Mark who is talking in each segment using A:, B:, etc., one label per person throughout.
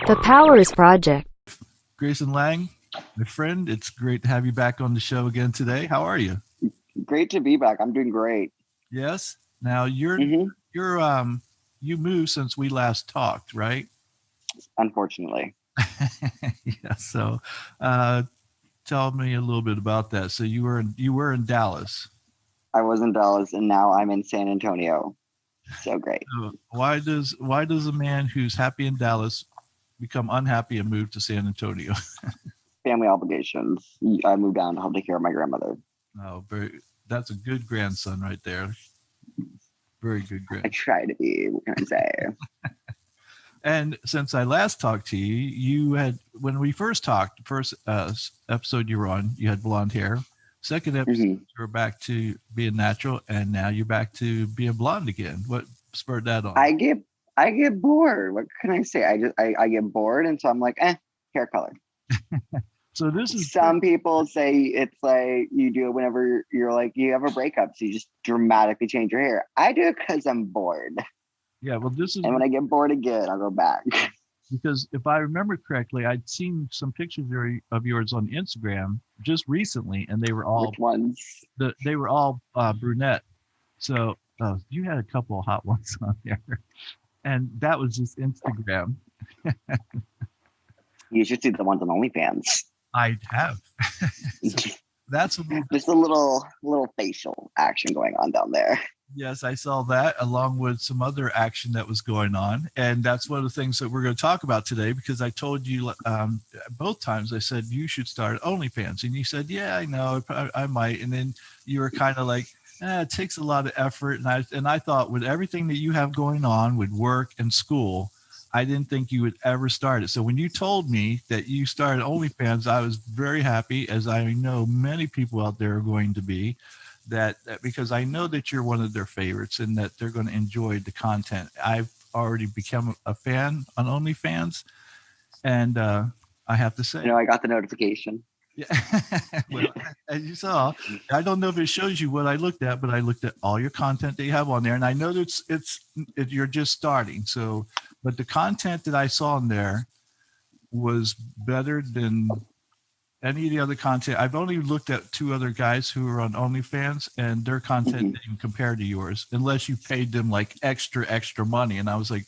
A: The Powers Project.
B: Grayson Lange, my friend, it's great to have you back on the show again today. How are you?
C: Great to be back. I'm doing great.
B: Yes. Now
C: hmm
B: you moved since we last talked, right?
C: Unfortunately,
B: Yeah. So, uh, tell me a little bit about that. So you were in Dallas.
C: I was in Dallas and now I'm in San Antonio. So great.
B: So why does a man who's happy in Dallas become unhappy and move to San Antonio?
C: Family obligations. I moved down to help take care of my grandmother.
B: Oh, that's a good grandson right there. Very good
C: I
B: grandson.
C: try to be. What can I say?
B: And since I last talked to you, you had when we first talked, first episode you were on, you had blonde hair. Second episode,
C: hmm
B: you were back to being natural, and now you're back to being blonde again. What spurred that on?
C: I get I get bored. What can I say? I get bored, and so I'm like, hair color.
B: So this is
C: Some people say it's like you do it whenever you're like you have a breakup, so you just dramatically change your hair. I do it because I'm bored,
B: yeah. Well, this is
C: and when I get bored again, I'll go back.
B: because if I remember correctly, I'd seen some pictures of yours on Instagram just recently, and they were all
C: Which ones?
B: brunette. So you had a couple of hot ones on there, and that was just Instagram.
C: You should see the ones on OnlyFans.
B: I have. So that's a little bit.
C: Just a little facial action going on down there.
B: Yes, I saw that along with some other action that was going on. And that's one of the things that we're going to talk about today because I told you both times, I said, you should start OnlyFans. And you said, yeah, I know, I might. And then you were kind of like, it takes a lot of effort. And I thought with everything that you have going on with work and school, I didn't think you would ever start it. So when you told me that you started OnlyFans, I was very happy, as I know many people out there are going to be, that because I know that you're one of their favorites and that they're going to enjoy the content. I've already become a fan on OnlyFans, and I have to say,
C: I got the notification.
B: yeah, well, as you saw, I don't know if it shows you what I looked at, but I looked at all your content that you have on there, and I know that you're just starting. So, but the content that I saw in there was better than any of the other content. I've only looked at two other guys who are on OnlyFans, and their content
C: hmm
B: didn't compare to yours, unless you paid them like extra money. And I was like,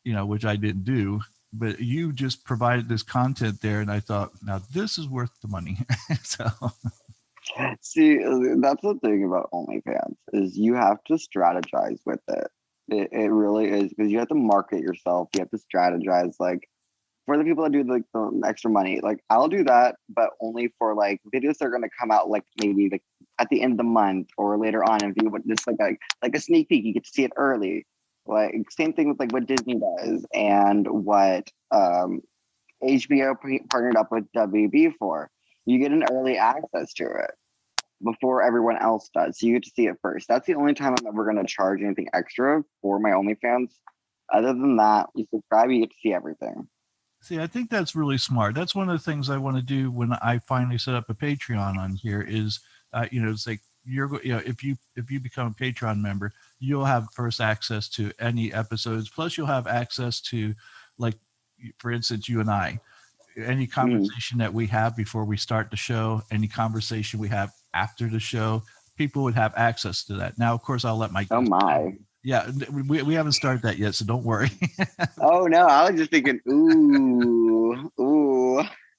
B: which I didn't do. But you just provided this content there, and I thought, now this is worth the money. So
C: See, that's the thing about OnlyFans is you have to strategize with it. It really is because you have to market yourself. You have to strategize. Like for the people that do like the extra money, like I'll do that, but only for like videos that are gonna come out like maybe like at the end of the month or later on. And if you would just like a sneak peek, you get to see it early. Like same thing with like what Disney does and what HBO partnered up with WB for. You get an early access to it before everyone else does. So you get to see it first. That's the only time I'm ever going to charge anything extra for my OnlyFans. Other than that, you subscribe, you get to see everything.
B: see, I think that's really smart. That's one of the things I want to do when I finally set up a Patreon on here. Is it's like if you become a Patreon member, you'll have first access to any episodes. Plus, you'll have access to, like, for instance, you and I. Any
C: Mm.
B: conversation that we have before we start the show, any conversation we have after the show, people would have access to that. Now, of course, I'll let my
C: Oh
B: guests know.
C: my.
B: Yeah, we haven't started that yet, so don't worry.
C: Oh no, I was just thinking, ooh.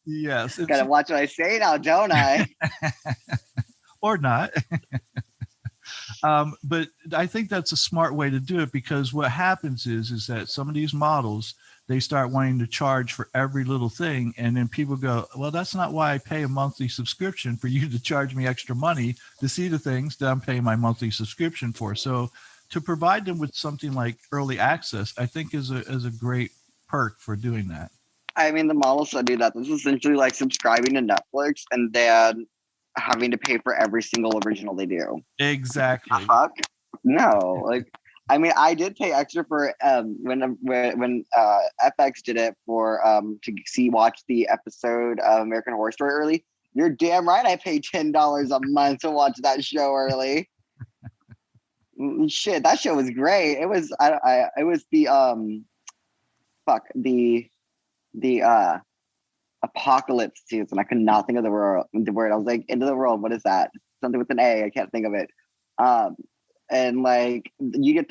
B: Yes,
C: Gotta watch what I say now, don't I?
B: or not. But I think that's a smart way to do it because what happens is that some of these models, they start wanting to charge for every little thing, and then people go, well, that's not why I pay a monthly subscription for you to charge me extra money to see the things that I'm paying my monthly subscription for. So to provide them with something like early access, I think is a great perk for doing that.
C: I mean, the models that do that, this is essentially like subscribing to Netflix and then having to pay for every single original they do.
B: Exactly.
C: Fuck no, like I mean I did pay extra for when FX did it for to watch the episode of American Horror Story early. You're damn right I paid $10 a month to watch that show early. Shit, that show was great. It was it was the fuck the the apocalypse season. I could not think of the word. I was like, into the world. What is that? Something with an A. I can't think of it. Um, and like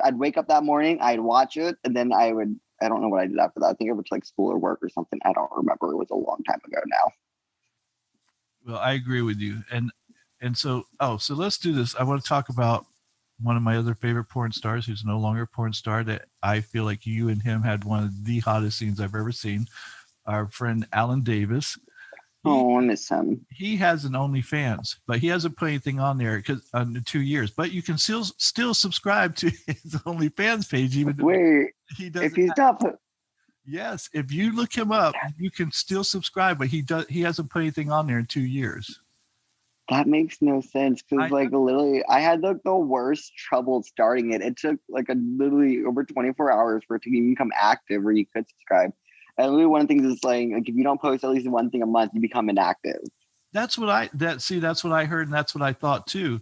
C: I'd wake up that morning, I'd watch it, and then I don't know what I did after that. I think I went to like school or work or something. I don't remember. It was a long time ago now.
B: Well, I agree with you. And so so let's do this. I want to talk about one of my other favorite porn stars who's no longer a porn star that I feel like you and him had one of the hottest scenes I've ever seen. Our friend Alan Davis. He
C: Oh, I miss him.
B: he has an OnlyFans, but he hasn't put anything on there because in 2 years. But you can still subscribe to his OnlyFans page, even though
C: Wait,
B: he
C: if
B: doesn't.
C: he's not put,
B: Yes, if you look him up, you can still subscribe, but he hasn't put anything on there in 2 years.
C: that makes no sense because
B: I
C: like literally I had like the worst trouble starting it. It took like a literally over 24 hours for it to even become active where you could subscribe. And literally one of the things is like if you don't post at least one thing a month, you become inactive.
B: that's what I that see that's what I heard and that's what I thought too.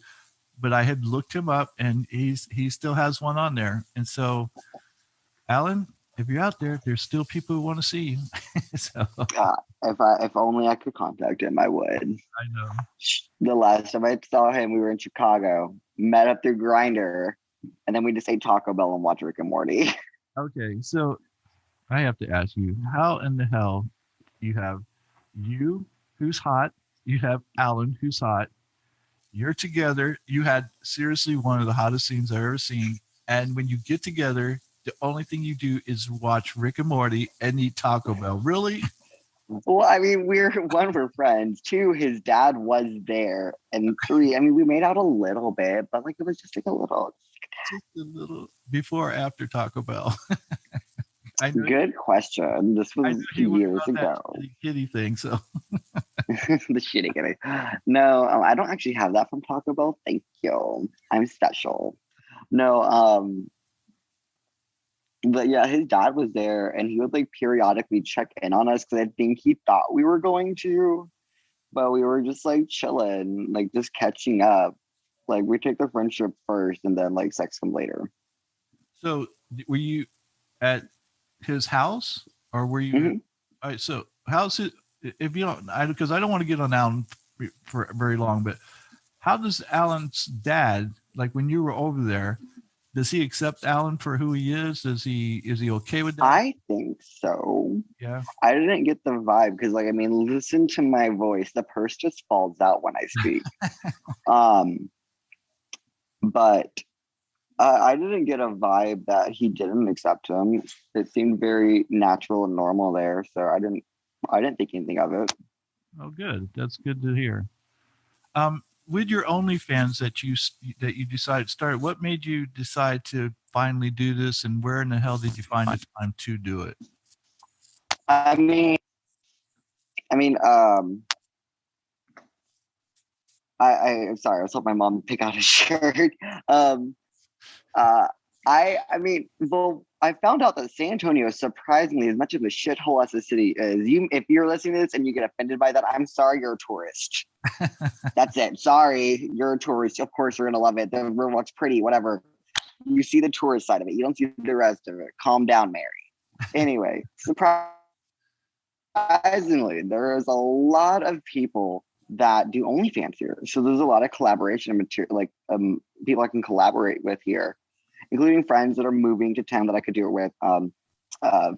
B: But I had looked him up and he still has one on there. And so Alan, if you're out there, there's still people who want to see you. So
C: If only I could contact him, I would.
B: I know.
C: The last time I saw him, we were in Chicago, met up through Grinder, and then we just ate Taco Bell and watched Rick and Morty.
B: Okay, so I have to ask you, how in the hell you have you who's hot, you have Alan who's hot, you're together, you had seriously one of the hottest scenes I've ever seen, and when you get together, the only thing you do is watch Rick and Morty and eat Taco Bell. Really?
C: Well, I mean, we're friends. Two, his dad was there, and three, I mean, we made out a little bit, but like it was just like a little.
B: Just a little before or after Taco Bell. I know.
C: Good question. This
B: I
C: was
B: know he was
C: years
B: on that
C: ago.
B: kitty thing. So
C: The shitty guy. No, I don't actually have that from Taco Bell. Thank you. I'm special. No, but yeah, his dad was there, and he would like periodically check in on us because I think he thought we were going to, but we were just like chilling, like just catching up. Like we take the friendship first, and then like sex come later.
B: so were you at his house or were you?
C: Mhm.
B: All right. So how's it? If you don't, because I don't want to get on Alan for very long, but how does Alan's dad like when you were over there? Does he accept Alan for who he is? Is he okay with that?
C: I think so.
B: Yeah.
C: I didn't get the vibe because, like, I mean, listen to my voice. The purse just falls out when I speak. Um, but I didn't get a vibe that he didn't accept him. It seemed very natural and normal there, so I didn't think anything of it.
B: Oh, good. That's good to hear. With your OnlyFans that you decided to start, what made you decide to finally do this, and where in the hell did you find the time to do it?
C: I mean, I mean, I'm sorry. I was hoping my mom would pick out a shirt. Um, uh, I mean, well, I found out that San Antonio is surprisingly as much of a shithole as the city is. If you're listening to this and you get offended by that, I'm sorry, you're a tourist. That's it. Sorry, you're a tourist. Of course, you're gonna love it. The room looks pretty, whatever. You see the tourist side of it. You don't see the rest of it. Calm down, Mary. Anyway, surprisingly, there is a lot of people that do OnlyFans here. So there's a lot of collaboration material, like people I can collaborate with here, including friends that are moving to town that I could do it with.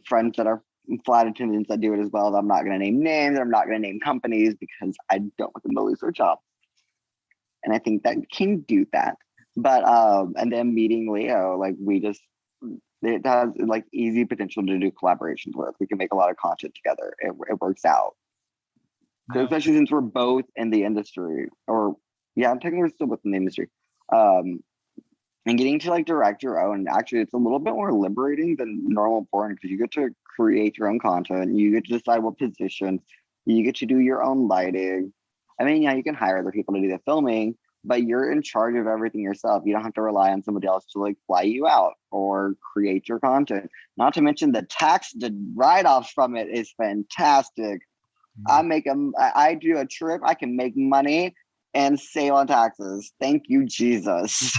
C: Friends that are flight attendants that do it as well. That I'm not going to name names. I'm not going to name companies because I don't want them to lose their job. And I think that can do that. But and then meeting Leo, like it has like easy potential to do collaborations with. We can make a lot of content together. It works out. So
B: Now,
C: especially since we're both in the industry, or yeah, technically we're still within the industry. And getting to like direct your own, actually, it's a little bit more liberating than normal porn because you get to create your own content. You get to decide what positions. You get to do your own lighting. I mean, yeah, you can hire other people to do the filming, but you're in charge of everything yourself. You don't have to rely on somebody else to like fly you out or create your content. Not to mention the tax write-offs from it is fantastic. I do a trip, I can make money and save on taxes. Thank you, Jesus.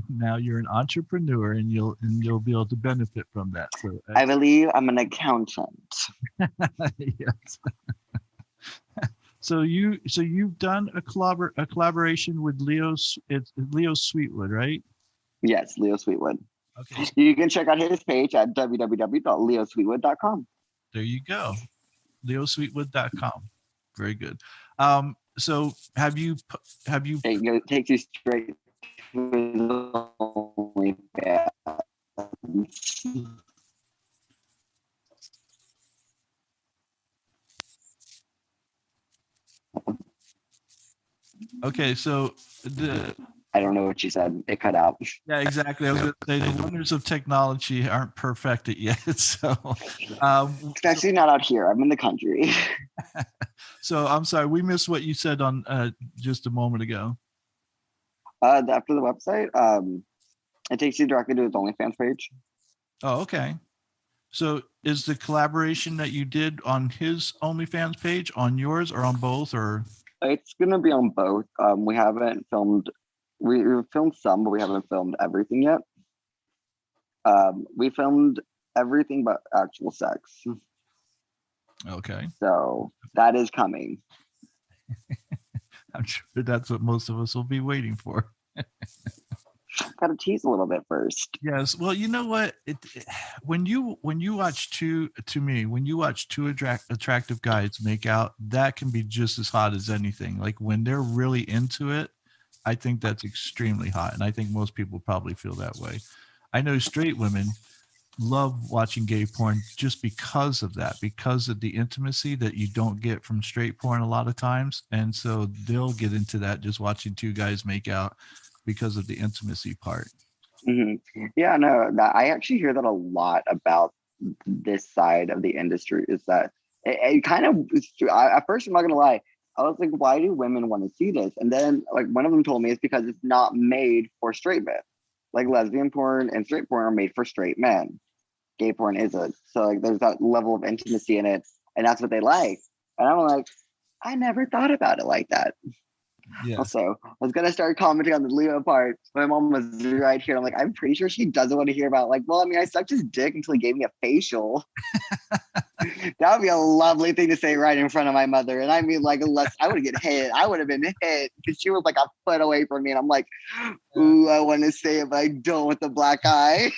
B: Now you're an entrepreneur, and you'll be able to benefit from that. So
C: I believe I'm an accountant.
B: yes. So you've done a collaboration with it's Leo Sweetwood, right?
C: Yes, Leo Sweetwood.
B: Okay.
C: You can check out his page at www.leosweetwood.com.
B: There you go. leosweetwood.com. Very good. So have you
C: It takes you straight to OnlyFans.
B: okay, so the
C: I don't know what you said. It cut out.
B: yeah, exactly. I was going to say the wonders of technology aren't perfected yet. So,
C: Especially not out here. I'm in the country.
B: so I'm sorry, we missed what you said on just a moment ago.
C: After the website, it takes you directly to his OnlyFans page.
B: Oh, okay. So is the collaboration that you did on his OnlyFans page on yours or on both, or?
C: It's gonna be on both. We haven't filmed. We've filmed some, but we haven't filmed everything yet. We filmed everything but actual sex.
B: Okay.
C: So that is coming.
B: I'm sure that's what most of us will be waiting for.
C: Gotta tease a little bit first.
B: Yes. Well, you know what? When you watch two attractive guys make out, that can be just as hot as anything. Like when they're really into it, I think that's extremely hot, and I think most people probably feel that way. I know straight women love watching gay porn just because of that, because of the intimacy that you don't get from straight porn a lot of times, and so they'll get into that just watching two guys make out because of the intimacy part.
C: Mm-hmm. Yeah, no, I actually hear that a lot about this side of the industry. Is that it kind of? At first, I'm not gonna lie. I was like, why do women want to see this? And then, like, one of them told me it's because it's not made for straight men. Like lesbian porn and straight porn are made for straight men. Gay porn isn't. So like, there's that level of intimacy in it, and that's what they like. And I'm like, I never thought about it like that.
B: Yeah.
C: Also, I was gonna start commenting on the Leo part. My mom was right here. I'm like, I'm pretty sure she doesn't want to hear about like, well, I mean, I sucked his dick until he gave me a facial. That would be a lovely thing to say right in front of my mother. And I mean, like, unless I would get hit, I would have been hit because she was like a foot away from me. And I'm like, ooh, I want to say it, but I don't with the black eye.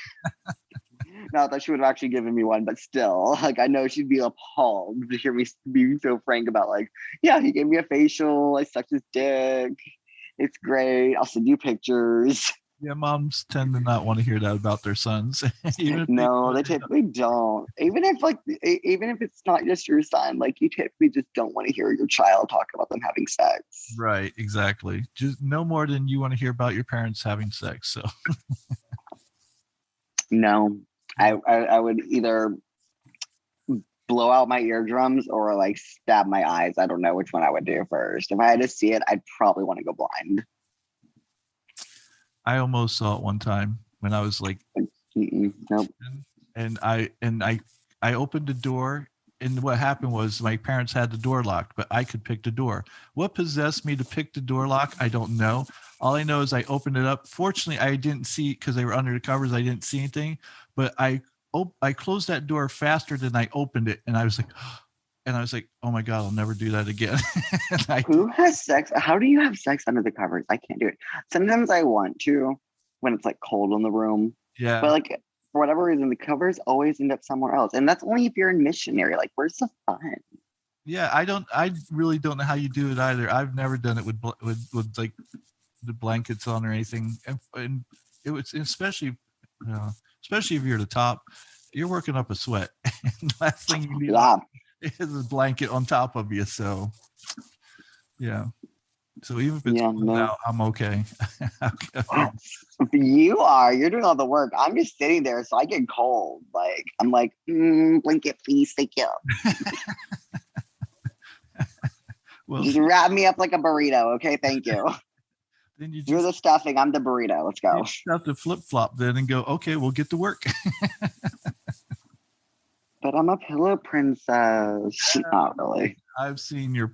C: Not that she would have actually given me one, but still, like, I know she'd be appalled to hear me being so frank about, like, yeah, he gave me a facial. I sucked his dick. It's great. I'll send you pictures.
B: Yeah, moms tend to not want to hear that about their sons.
C: No, they typically don't. Even if it's not just your son, like you typically just don't want to hear your child talk about them having sex.
B: Right, exactly. Just no more than you want to hear about your parents having sex. So
C: no, I would either blow out my eardrums or like stab my eyes. I don't know which one I would do first. If I had to see it, I'd probably want to go blind.
B: I almost saw it one time when I was like,
C: nope.
B: and I opened the door, and what happened was my parents had the door locked, but I could pick the door. What possessed me to pick the door lock? I don't know. All I know is I opened it up. Fortunately, I didn't see, because they were under the covers, I didn't see anything, but I closed that door faster than I opened it, and I was like, oh my God, I'll never do that again.
C: Who has sex? How do you have sex under the covers? I can't do it. Sometimes I want to when it's like cold in the room.
B: Yeah.
C: But like for whatever reason, the covers always end up somewhere else. And that's only if you're in missionary. Like, where's the fun?
B: Yeah, I really don't know how you do it either. I've never done it with like the blankets on or anything. And it was especially if you're at the top, you're working up a sweat. And the last thing you need is a blanket on top of you. So, yeah. So even if it's out, I'm okay.
C: You're doing all the work. I'm just sitting there, so I get cold. Like, I'm like, blanket, please, thank you. Well, just wrap me up like a burrito, okay? Thank you. Then you're the stuffing. I'm the burrito. Let's go.
B: You have to flip flop then and go. Okay, we'll get to work.
C: But I'm a pillow princess. Not really.
B: I've seen you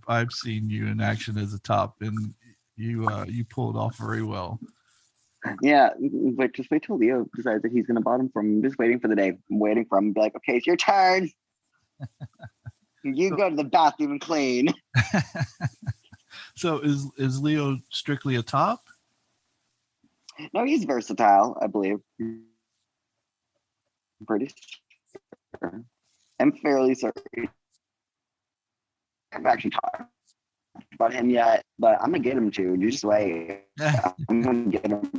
B: in action as a top, and You pulled off very well.
C: Yeah, but just wait till Leo decides that he's gonna bottom from. I'm just waiting for the day. I'm waiting for him to be like, okay, it's your turn. You go to the bathroom and clean.
B: So is Leo strictly a top?
C: No, he's versatile, I believe. I'm pretty sure. I'm fairly certain. I've actually talked about him yet, but I'm gonna get him to. You just wait. I'm gonna get him.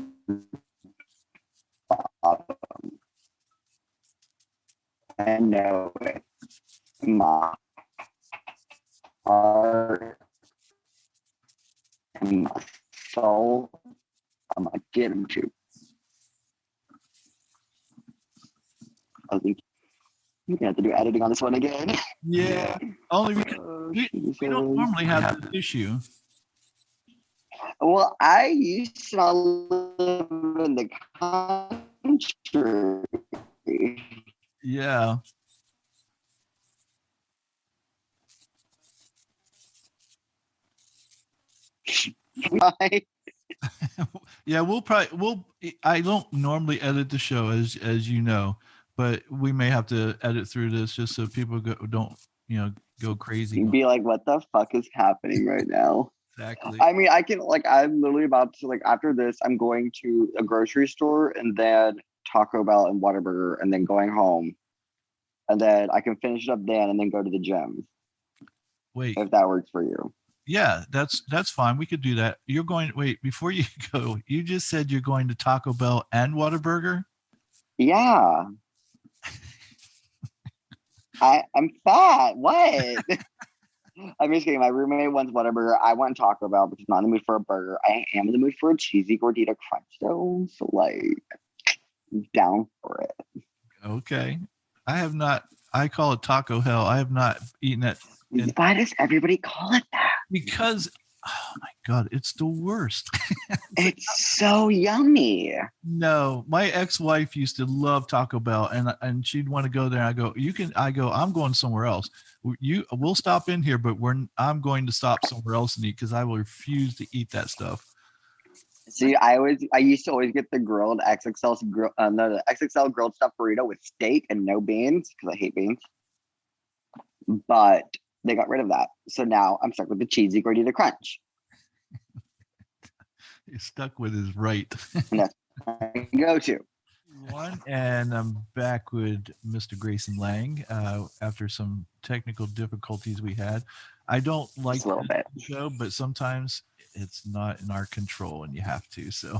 C: I know it. My heart and my soul. I'm gonna get him to. I think you're gonna have to do editing on this one again.
B: Yeah, only because we don't normally have this issue.
C: Well, I used to live in the country.
B: Yeah. Yeah, I don't normally edit the show as you know, but we may have to edit through this just so people don't go crazy.
C: You'd be like, what the fuck is happening right now?
B: Exactly.
C: I mean, I can I'm literally about to after this, I'm going to a grocery store and then Taco Bell and Whataburger and then going home. And then I can finish it up then and then go to the gym.
B: Wait.
C: If that works for you.
B: Yeah, that's fine. We could do that. You're going wait, before you go, you just said you're going to Taco Bell and Whataburger?
C: Yeah. I'm fat. What? I'm just kidding. My roommate wants Whataburger. I want Taco Bell, but she's not in the mood for a burger. I am in the mood for a cheesy gordita crunch though. So down for it.
B: Okay. I call it Taco Hell. I have not eaten it.
C: Why does everybody call it that?
B: Because oh my God, it's the worst.
C: It's so yummy.
B: No, my ex-wife used to love Taco Bell and she'd want to go there. I'm going somewhere else. We'll stop in here, but I'm going to stop somewhere else and eat because I will refuse to eat that stuff.
C: See, I used to always get the grilled the XXL grilled stuffed burrito with steak and no beans because I hate beans. But they got rid of that. So now I'm stuck with the cheesy gordita crunch.
B: He's stuck with his right.
C: That's my go-to.
B: And I'm back with Mr. Grayson Lange after some technical difficulties we had. I don't like the show, but sometimes it's not in our control and you have to. So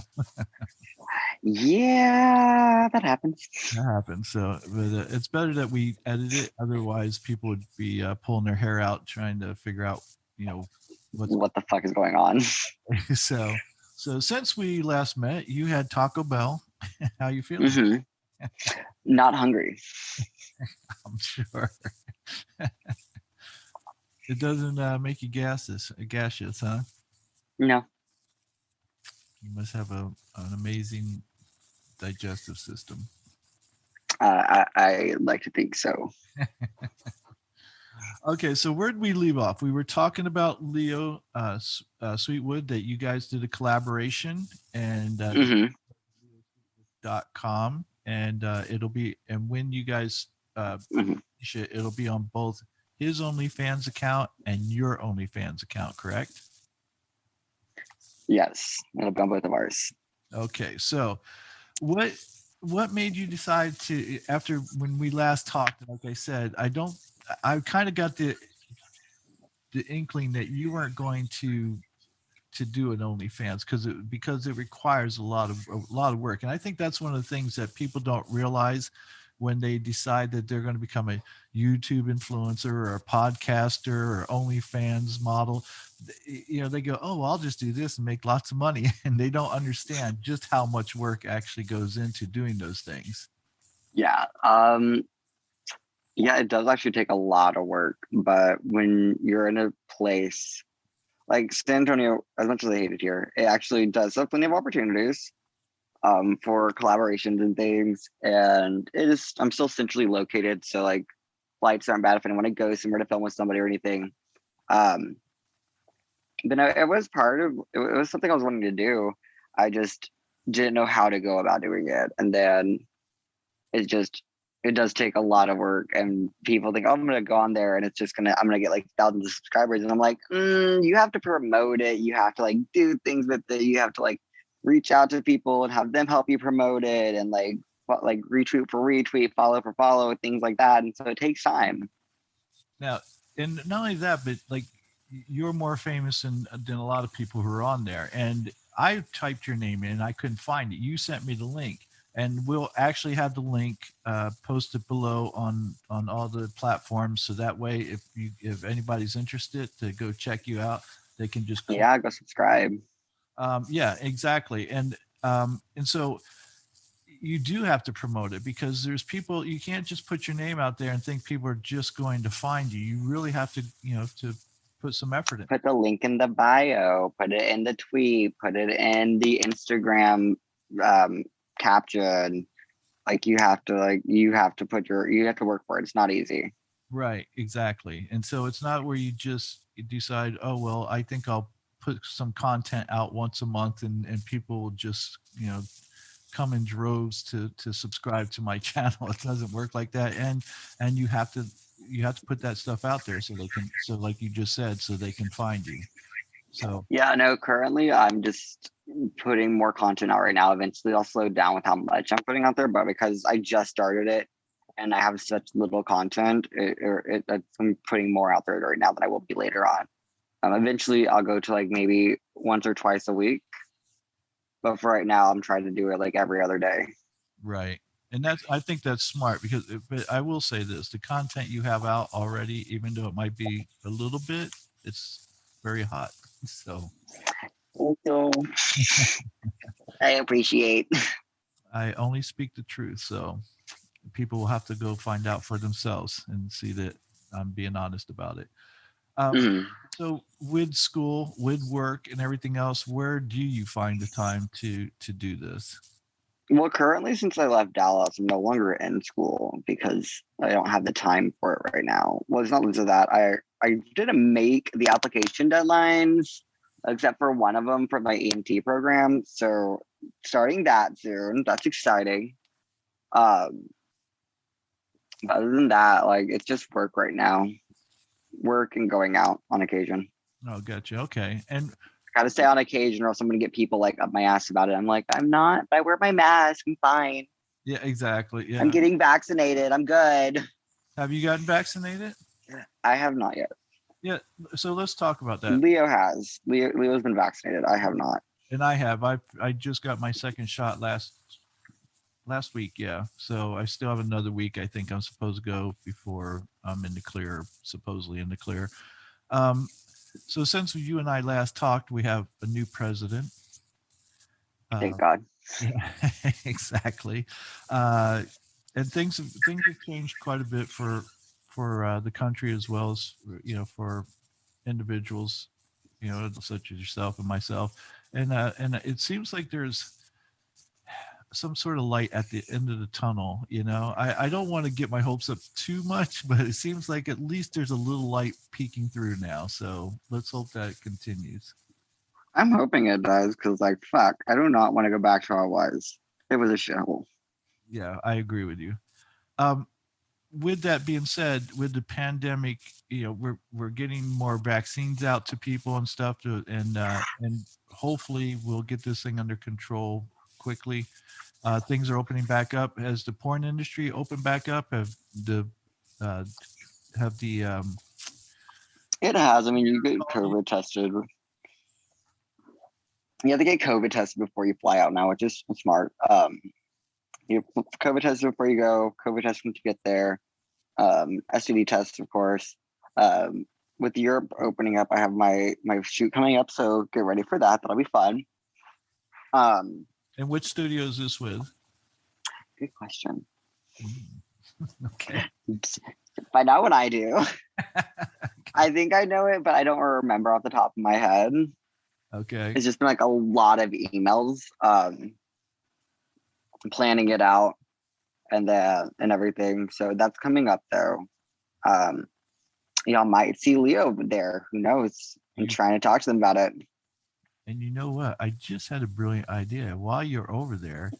C: yeah, that happens.
B: That happens. So, but it's better that we edit it. Otherwise, people would be pulling their hair out trying to figure out,
C: what the fuck is going on.
B: So since we last met, you had Taco Bell. How you feeling?
C: Mm-hmm. Not hungry.
B: I'm sure. It doesn't make you gaseous, huh?
C: No.
B: You must have an amazing digestive system.
C: I like to think so.
B: Okay, so where did we leave off? We were talking about Leo Sweetwood, that you guys did a collaboration and .com, and when you guys finish it, it'll be on both his OnlyFans account and your OnlyFans account, correct?
C: Yes, it'll be on both of ours.
B: Okay, so what made you decide to, after when we last talked, like I said, I kind of got the inkling that you weren't going to do an OnlyFans because it requires a lot of work. And I think that's one of the things that people don't realize when they decide that they're going to become a YouTube influencer or a podcaster or OnlyFans model. They go, oh, I'll just do this and make lots of money. And they don't understand just how much work actually goes into doing those things.
C: Yeah. Yeah, it does actually take a lot of work. But when you're in a place like San Antonio, as much as I hate it here, it actually does have plenty of opportunities for collaborations and things. And I'm still centrally located. So flights aren't bad if I want to go somewhere to film with somebody or anything. but no, it was part of it was something I was wanting to do. I just didn't know how to go about doing it. And then it's just it does take a lot of work, and people think, oh, I'm gonna go on there and it's just gonna I'm gonna get like thousands of subscribers, and I'm like, you have to promote it, you have to like do things with it, you have to like reach out to people and have them help you promote it, and like retweet for retweet, follow for follow, things like that, and so it takes time.
B: Now, and not only that, but like you're more famous than a lot of people who are on there. And I typed your name in, and I couldn't find it. You sent me the link, and we'll actually have the link posted below on all the platforms. So that way, if anybody's interested to go check you out, they can just click.
C: Yeah, go subscribe.
B: Yeah, exactly. And so you do have to promote it, because there's people, you can't just put your name out there and think people are just going to find you. You really have to, to put some effort in.
C: Put the link in the bio, put it in the tweet, put it in the Instagram caption. Like you have to you have to work for it. It's not easy.
B: Right, exactly. And so it's not where you decide, oh well, I think I'll put some content out once a month, and people will just, come in droves to subscribe to my channel. It doesn't work like that. And you have to put that stuff out there so they can, so like you just said, so they can find you. So
C: Yeah, no, currently I'm just putting more content out right now. Eventually I'll slow down with how much I'm putting out there, but because I just started it and I have such little content, I'm putting more out there right now than I will be later on. Eventually I'll go to like maybe once or twice a week, but for right now I'm trying to do it like every other day.
B: right. And I think that's smart, because but I will say this, the content you have out already, even though it might be a little bit, it's very hot. So
C: So I appreciate.
B: I only speak the truth. So people will have to go find out for themselves and see that I'm being honest about it. Um,
C: Mhm.
B: so with school, with work, and everything else, where do you find the time to do this?
C: Well, currently, since I left Dallas, I'm no longer in school because I don't have the time for it right now. Well, it's not because of that. I didn't make the application deadlines except for one of them for my EMT program. So starting that soon. That's exciting. Um, but other than that, like it's just work right now. Work and going out on occasion.
B: Oh, gotcha. Okay. And
C: Got to stay on occasion, or else I'm gonna get people like up my ass about it. I'm like, I'm not. But I wear my mask. I'm fine.
B: yeah, exactly.
C: I'm
B: Yeah.
C: getting vaccinated. I'm good.
B: Have you gotten vaccinated?
C: I have not yet.
B: Yeah. So let's talk about that.
C: Leo has. Leo's been vaccinated. I have not.
B: And I have. I just got my second shot last week. Yeah. So I still have another week. I think I'm supposed to go before I'm in the clear, supposedly in the clear. Um, so since you and I last talked, we have a new president.
C: Thank
B: Uh,
C: God.
B: yeah, exactly. Uh, and things have changed quite a bit for the country, as well as for individuals, such as yourself and myself. And it seems like there's some sort of light at the end of the tunnel. I don't want to get my hopes up too much, but it seems like at least there's a little light peeking through now. So let's hope that it continues.
C: I'm hoping it does because, like, fuck, I do not want to go back to how it was. It was a shithole.
B: Yeah, I agree with you. Um, with that being said, with the pandemic, we're getting more vaccines out to people and stuff, and hopefully we'll get this thing under control quickly. Things are opening back up. Has the porn industry opened back up? Uh, have the
C: It has. I mean, you get COVID tested. You have to get COVID tested before you fly out now, which is smart. You COVID tested before you go. COVID test when you get there. STD tests, of course. With Europe opening up, I have my shoot coming up, so get ready for that. That'll be fun.
B: And which studio is this with?
C: Good question.
B: Okay.
C: Find out what I do. I think I know it, but I don't remember off the top of my head.
B: Okay.
C: It's just been like a lot of emails, planning it out and everything. So that's coming up though. Y'all might see Leo there. Who knows? I'm trying to talk to them about it.
B: And you know what? I just had a brilliant idea. While you're over there,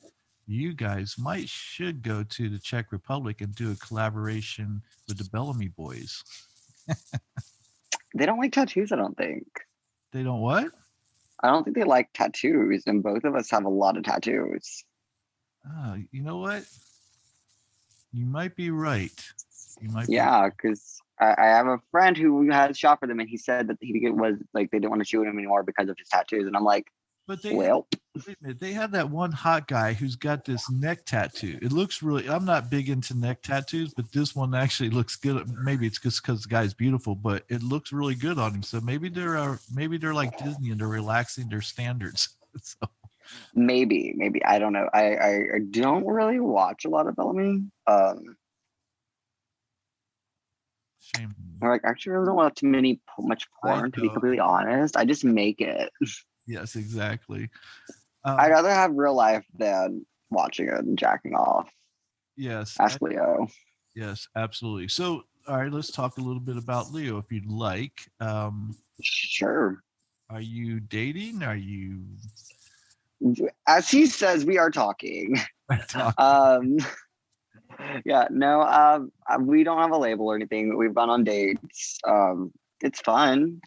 B: you guys should go to the Czech Republic and do a collaboration with the Bellamy Boys.
C: They don't like tattoos, I don't think.
B: They don't what?
C: I don't think they like tattoos, and both of us have a lot of tattoos.
B: Oh, you know what? You might be right. You might.
C: Yeah, because I have a friend who had shot for them, and he said that he was like they didn't want to shoot him anymore because of his tattoos. And I'm like,
B: But
C: well,
B: wait a minute, they have that one hot guy who's got this neck tattoo. It looks really. I'm not big into neck tattoos, but this one actually looks good. Maybe it's just because the guy's beautiful, but it looks really good on him. So maybe they're like Disney and they're relaxing their standards. So.
C: maybe I don't know. I don't really watch a lot of Bellamy.
B: Shame.
C: Or like actually, I really don't watch much porn. To be completely honest, I just make it.
B: Yes, exactly.
C: I'd rather have real life than watching it and jacking off.
B: Yes.
C: Ask Leo.
B: Yes, absolutely. So, all right, let's talk a little bit about Leo, if you'd like.
C: Sure.
B: Are you dating? Are you?
C: As he says, we are talking. Yeah, no, we don't have a label or anything. We've gone on dates. It's fun.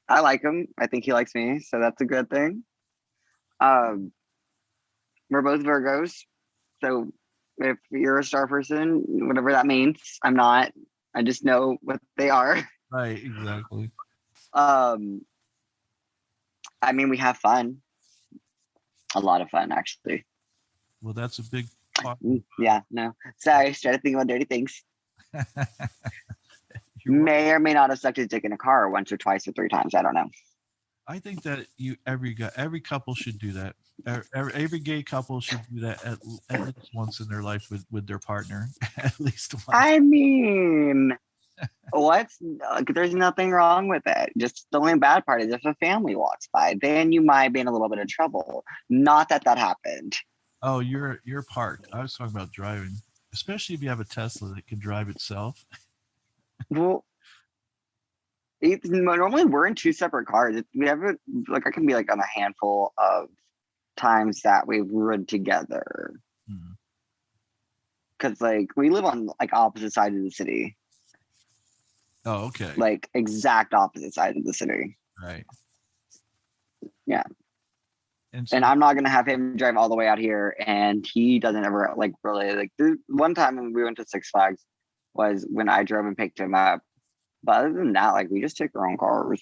C: I like him. I think he likes me, so that's a good thing. We're both Virgos, so if you're a star person, whatever that means, I'm not. I just know what they are.
B: Right, exactly.
C: I mean, we have fun. A lot of fun, actually.
B: Well, that's a big part.
C: Yeah, no. Sorry, trying to think about dirty things. May or may not have sucked his dick in a car once or twice or 3 times. I don't know.
B: I think that every couple should do that. Every gay couple should do that at least once in their life with their partner. At least once.
C: I mean, there's nothing wrong with it. Just the only bad part is if a family walks by, then you might be in a little bit of trouble. Not that happened.
B: Oh, you're parked. I was talking about driving, especially if you have a Tesla that can drive itself.
C: Well, normally we're in 2 separate cars. We have I can be like on a handful of times that we've ridden together. Because like we live on like opposite sides of the city.
B: Oh, okay.
C: Like exact opposite sides of the city.
B: Right.
C: Yeah.
B: And
C: I'm not gonna have him drive all the way out here, and he doesn't ever like really like. One time when we went to Six Flags was when I drove and picked him up. But other than that, like we just take our own cars.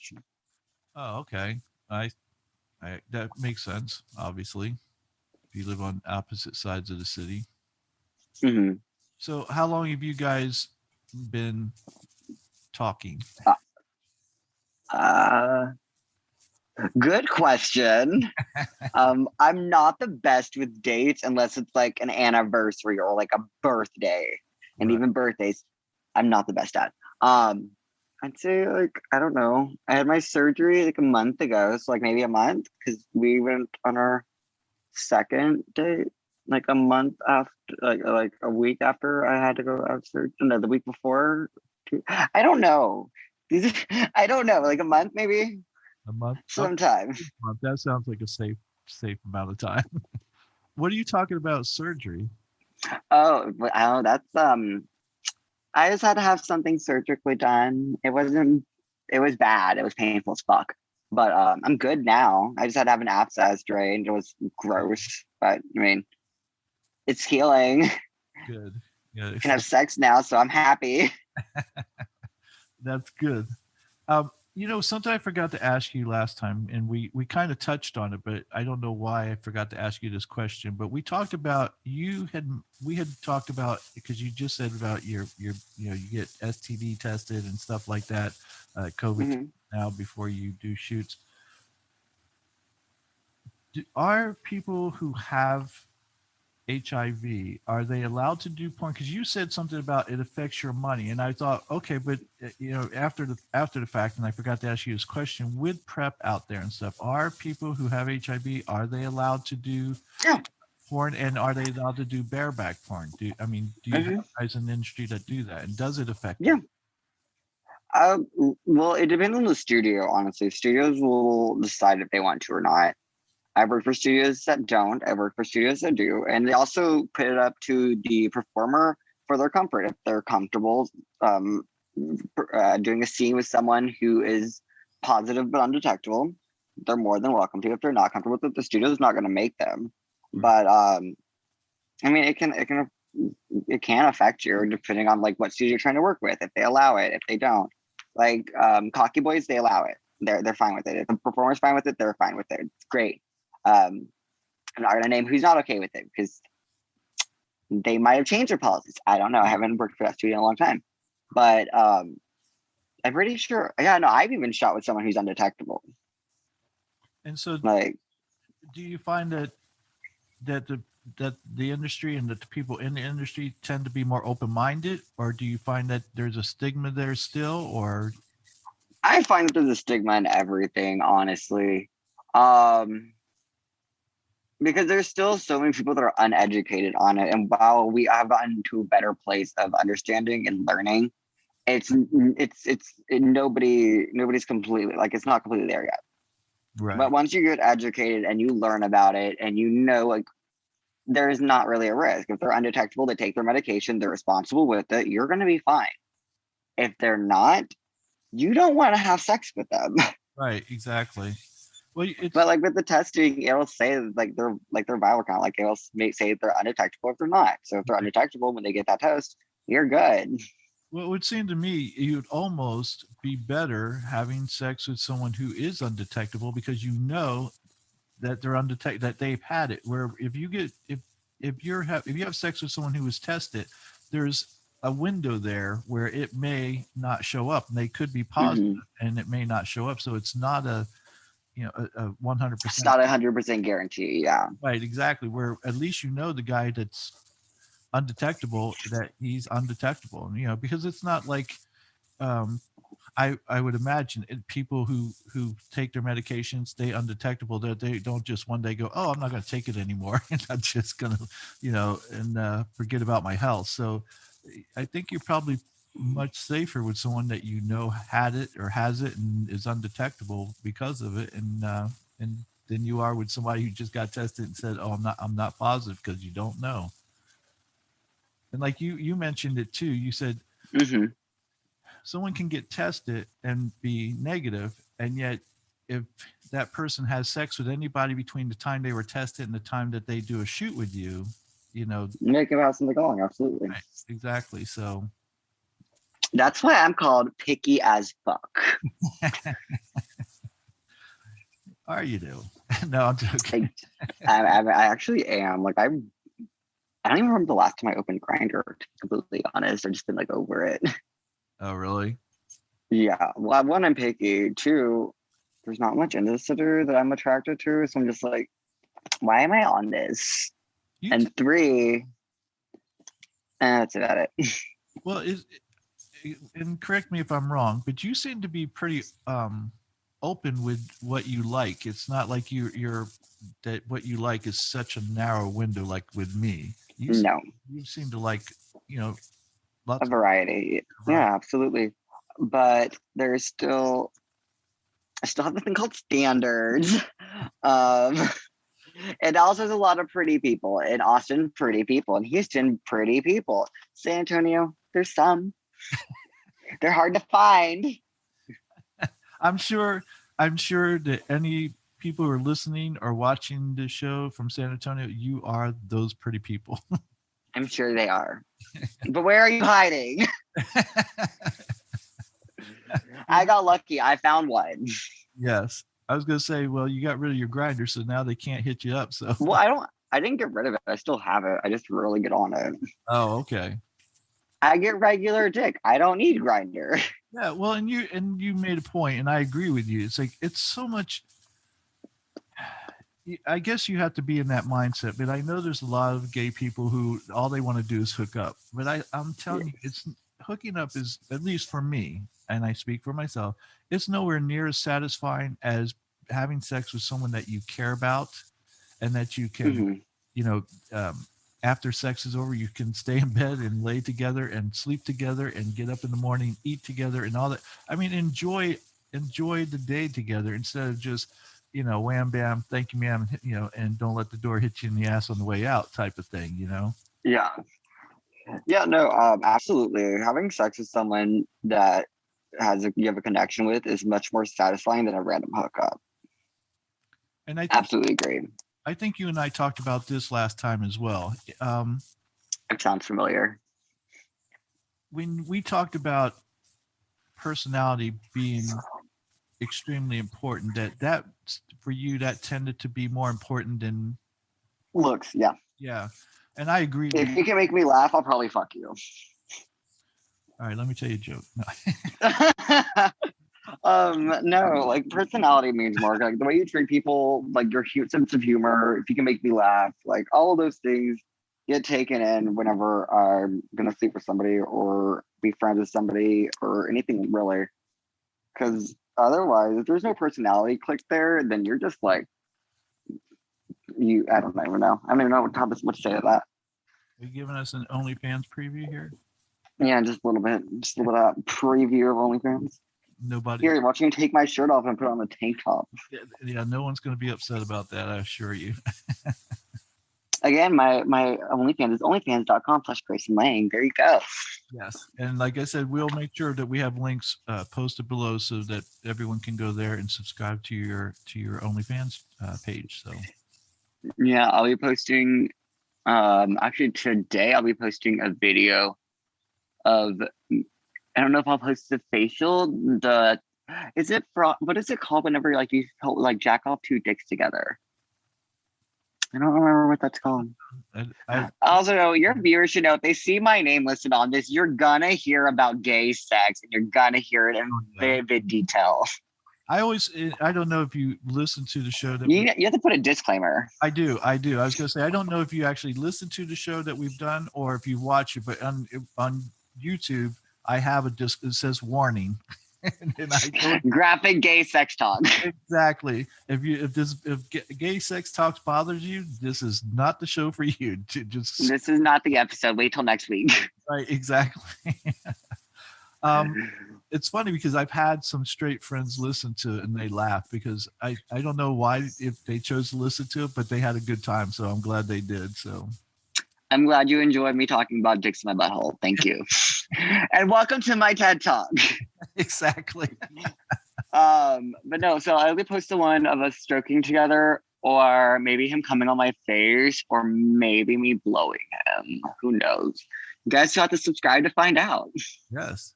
B: Oh, okay. I that makes sense. Obviously, if you live on opposite sides of the city.
C: Mm-hmm.
B: So, how long have you guys been talking?
C: Good question. I'm not the best with dates unless it's like an anniversary or like a birthday, and even birthdays, I'm not the best at. I'd say like I don't know. I had my surgery like a month ago, so like maybe a month because we went on our second date like a month after, like a week after I had to go out surgery. No, the week before. I don't know. I don't know. Like a month maybe.
B: A month.
C: Sometime.
B: A month. That sounds like a safe amount of time. What are you talking about surgery?
C: Oh, that's I just had to have something surgically done. It was bad. It was painful as fuck. But I'm good now. I just had to have an abscess drained. It was gross. But I mean, it's healing.
B: Good. Yeah.
C: I can have sex now, so I'm happy.
B: That's good. Something I forgot to ask you last time, and we kind of touched on it, but I don't know why I forgot to ask you this question. But we talked about we had talked about because you just said about your you get STD tested and stuff like that, COVID now before you do shoots. Are people who have HIV, are they allowed to do porn? Because you said something about it affects your money, and I thought, okay, but after the fact, and I forgot to ask you this question: with PrEP out there and stuff, are people who have HIV, are they allowed to do porn, and are they allowed to do bareback porn? Do you have guys in the industry that do that, and does it affect them?
C: Well, it depends on the studio, honestly. Studios will decide if they want to or not. I've worked for studios that don't. I've worked for studios that do. And they also put it up to the performer for their comfort. If they're comfortable um, doing a scene with someone who is positive but undetectable, they're more than welcome to. If they're not comfortable with it, the studio is not going to make them. But I mean, it can affect you depending on like what studio you're trying to work with. If they allow it, if they don't, like Cocky Boys, they allow it. They're fine with it. If the performer's fine with it, they're fine with it. It's great. I'm not gonna name who's not okay with it because they might have changed their policies. I don't know. I haven't worked for that studio in a long time, but I'm pretty sure. Yeah, no, I've even shot with someone who's undetectable.
B: And so,
C: Like,
B: do you find that the industry and that the people in the industry tend to be more open-minded, or do you find that there's a stigma there still, or?
C: I find that there's a stigma in everything, honestly. Um, because there's still so many people that are uneducated on it. And while we have gotten to a better place of understanding and learning, nobody's completely like it's not completely there yet.
B: Right.
C: But once you get educated and you learn about it and you know like there's not really a risk. If they're undetectable, they take their medication, they're responsible with it, you're gonna be fine. If they're not, you don't want to have sex with them.
B: Right, exactly. Well,
C: but like with the testing, it'll say like their viral count, like it'll say they're undetectable if they're not. So if they're undetectable when they get that test, you're good.
B: Well, it would seem to me you'd almost be better having sex with someone who is undetectable because you know that they're undetected, that they've had it. Where if you get if you have sex with someone who was tested, there's a window there where it may not show up, and they could be positive, and it may not show up. So it's not a 100%.
C: It's not 100% guarantee. Yeah.
B: Right. Exactly. Where at least you know the guy that's undetectable, that he's undetectable, because it's not like I would imagine people who take their medication stay undetectable, that they don't just one day go, oh, I'm not going to take it anymore, and I'm just going to and forget about my health. So I think you're probably much safer with someone that had it or has it and is undetectable because of it, and than you are with somebody who just got tested and said, oh, I'm not positive, because you don't know. And like you mentioned it too, you said someone can get tested and be negative, and yet if that person has sex with anybody between the time they were tested and the time that they do a shoot with you,
C: they can have something going. Absolutely.
B: Right, exactly. So
C: that's why I'm called picky as fuck.
B: Are you do? No, I'm joking.
C: I actually am. Like I don't even remember the last time I opened Grindr, to be completely honest. I've just been like over it.
B: Oh, really?
C: Yeah. Well, one, I'm picky. Two, there's not much in this that I'm attracted to. So I'm just like, why am I on this? And three, that's about it.
B: Well, and correct me if I'm wrong, but you seem to be pretty open with what you like. It's not like you're that what you like is such a narrow window like with me. You seem to like, lots
C: a variety. Yeah, absolutely. But I still have this thing called standards. And also there's a lot of pretty people in Austin, pretty people in Houston, pretty people. San Antonio, there's some. They're hard to find.
B: I'm sure that any people who are listening or watching the show from San Antonio, you are those pretty people.
C: I'm sure they are. But where are you hiding? I got lucky. I found one.
B: Yes. I was going to say, well, you got rid of your grinder, so now they can't hit you up. So
C: well, I didn't get rid of it. I still have it. I just rarely get on it.
B: Oh, okay.
C: I get regular dick. I don't need Grindr.
B: Yeah, well, and you made a point, and I agree with you. It's like it's so much. I guess you have to be in that mindset, but I know there's a lot of gay people who all they want to do is hook up. But I'm telling you, it's hooking up is, at least for me, and I speak for myself, it's nowhere near as satisfying as having sex with someone that you care about and that you can, after sex is over, you can stay in bed and lay together and sleep together and get up in the morning, eat together and all that. I mean, enjoy the day together instead of just, wham, bam, thank you, ma'am, and don't let the door hit you in the ass on the way out type of thing,
C: Yeah. Yeah, no, absolutely. Having sex with someone that you have a connection with is much more satisfying than a random hookup.
B: And
C: Absolutely agree.
B: I think you and I talked about this last time as well.
C: It sounds familiar.
B: When we talked about personality being extremely important, that for you, that tended to be more important than
C: looks. Yeah.
B: Yeah. And I agree with
C: If you can make me laugh, I'll probably fuck you.
B: All right, let me tell you a joke.
C: No. No, like personality means more. Like the way you treat people, like your sense of humor, if you can make me laugh, like all of those things get taken in whenever I'm gonna sleep with somebody or be friends with somebody or anything really. Because otherwise, if there's no personality click there, then you're just like I don't even know. I don't even know what to say to that.
B: Are you giving us an OnlyFans preview here?
C: Yeah, just a little bit of preview of OnlyFans.
B: Nobody.
C: Here, watch me take my shirt off and put on a tank top.
B: Yeah, no one's going to be upset about that, I assure you.
C: Again, my OnlyFans is onlyfans.com/Grayson Lange. There you go.
B: Yes, and like I said, we'll make sure that we have links posted below so that everyone can go there and subscribe to your OnlyFans page. So
C: yeah, I'll be posting. Actually, today I'll be posting a video of. I don't know if I'll post the facial. What is it called whenever you jack off two dicks together? I don't remember what that's called. Also, your viewers should know if they see my name listed on this, you're gonna hear about gay sex and you're gonna hear it in vivid detail.
B: I don't know if you listen to the show that
C: you have to put a disclaimer.
B: I do. I was going to say, I don't know if you actually listen to the show that we've done or if you watch it, but on YouTube, I have a disc that says warning. and
C: graphic gay sex talk.
B: Exactly. If gay sex talk bothers you, this is not the show for you. This
C: is not the episode. Wait till next week.
B: Right. Exactly. It's funny because I've had some straight friends listen to it and they laugh because I don't know why if they chose to listen to it, but they had a good time. So I'm glad they did. So
C: I'm glad you enjoyed me talking about dicks in my butthole. Thank you. And welcome to my TED Talk.
B: Exactly.
C: But no, so I'll post the one of us stroking together or maybe him coming on my face or maybe me blowing him. Who knows? You guys have to subscribe to find out.
B: Yes.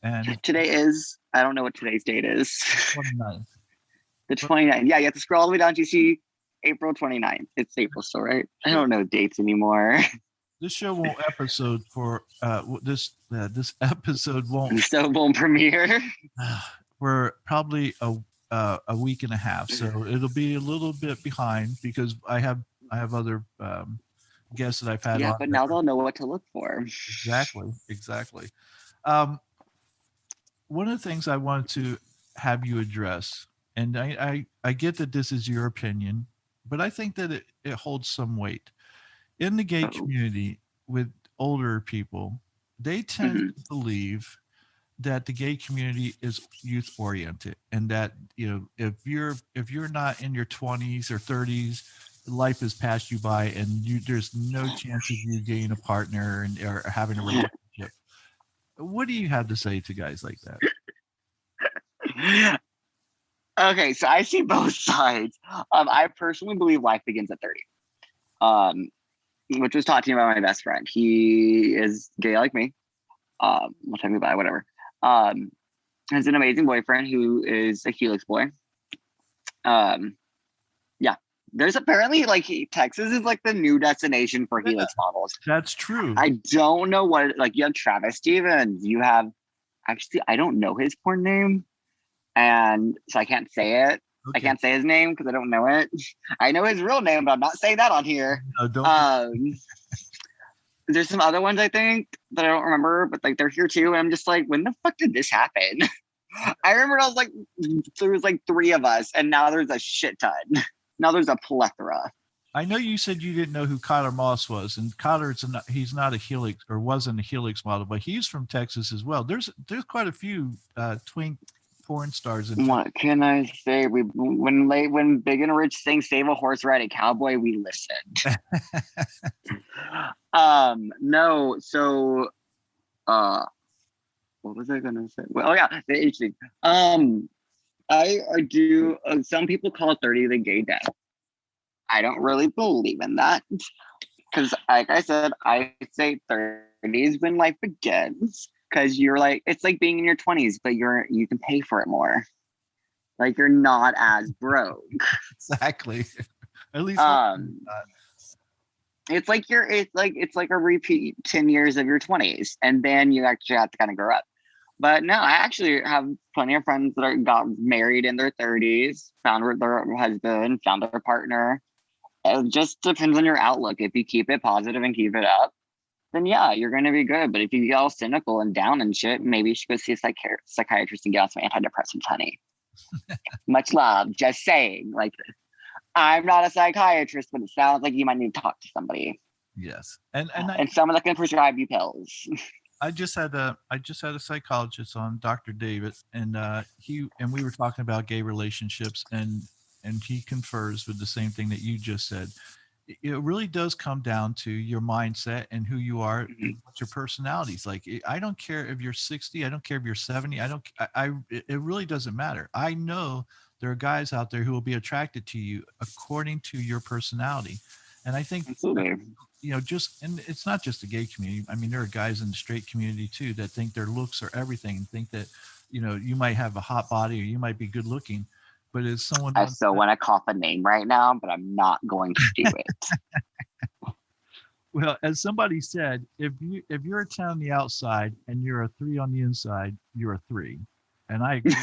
B: And
C: today is, I don't know what today's date is.
B: 29th.
C: The 29th. Yeah, you have to scroll all the way down to see April 29th. It's April still, right? I don't know dates anymore.
B: This show won't episode for this episode won't
C: so won't premiere.
B: We're probably a week and a half, so it'll be a little bit behind because I have other guests that I've had.
C: Yeah, but now they'll know what to look for.
B: Exactly. One of the things I wanted to have you address, and I get that this is your opinion, but I think that it holds some weight. In the gay community with older people, they tend to believe that the gay community is youth oriented and that, if you're not in your 20s or 30s, life has passed you by and there's no chance of you getting a partner or having a relationship. What do you have to say to guys like that?
C: Okay, so I see both sides. I personally believe life begins at 30. Which was taught to me by my best friend. He is gay like me. We'll tell me about it, whatever. Has an amazing boyfriend who is a Helix boy. Yeah. There's apparently Texas is the new destination for Helix models.
B: That's true.
C: I don't know what you have Travis Stevens. You have I don't know his porn name. And so I can't say it. Okay. I can't say his name because I don't know it. I know his real name, but I'm not saying that on here.
B: No, don't.
C: There's some other ones I think that I don't remember, but they're here too. And I'm just when the fuck did this happen? I remember I was there was 3 of us, and now there's a shit ton. Now there's a plethora.
B: I know you said you didn't know who Kyler Moss was, and he's not a Helix or wasn't a Helix model, but he's from Texas as well. There's quite a few twink porn stars in Texas.
C: What can I say? When Big and Rich sing "Save a Horse, Ride a Cowboy," we listened. No, so what was I gonna say? Well, oh yeah, the age thing. I do. Some people call 30 the gay death. I don't really believe in that because, like I said, I say 30 is when life begins. Because you're like, it's like being in your 20s, but you can pay for it more. Like you're not as broke.
B: Exactly. At least
C: it's like a repeat 10 years of your 20s, and then you actually have to kind of grow up. But no, I actually have plenty of friends that got married in their 30s, found their husband, found their partner. It just depends on your outlook. If you keep it positive and keep it up, then yeah, you're going to be good. But if you get all cynical and down and shit, maybe you should go see a psychiatrist and get on some antidepressants, honey. Much love. Just saying. Like, I'm not a psychiatrist, but it sounds like you might need to talk to somebody.
B: Yes,
C: and someone that can prescribe you pills.
B: I just had a psychologist on, Dr. David, and we were talking about gay relationships, and he confers with the same thing that you just said. It really does come down to your mindset and who you are, and what your personality is like. I don't care if you're 60, I don't care if you're 70. It really doesn't matter. I know there are guys out there who will be attracted to you according to your personality. And I think,
C: absolutely,
B: and it's not just the gay community. I mean, there are guys in the straight community too that think their looks are everything, and think that, you might have a hot body or you might be good looking. But as someone,
C: I still want to cough a name right now, but I'm not going to do it.
B: Well, as somebody said, if you're a 10 on the outside and you're a 3 on the inside, you're a 3. And I agree.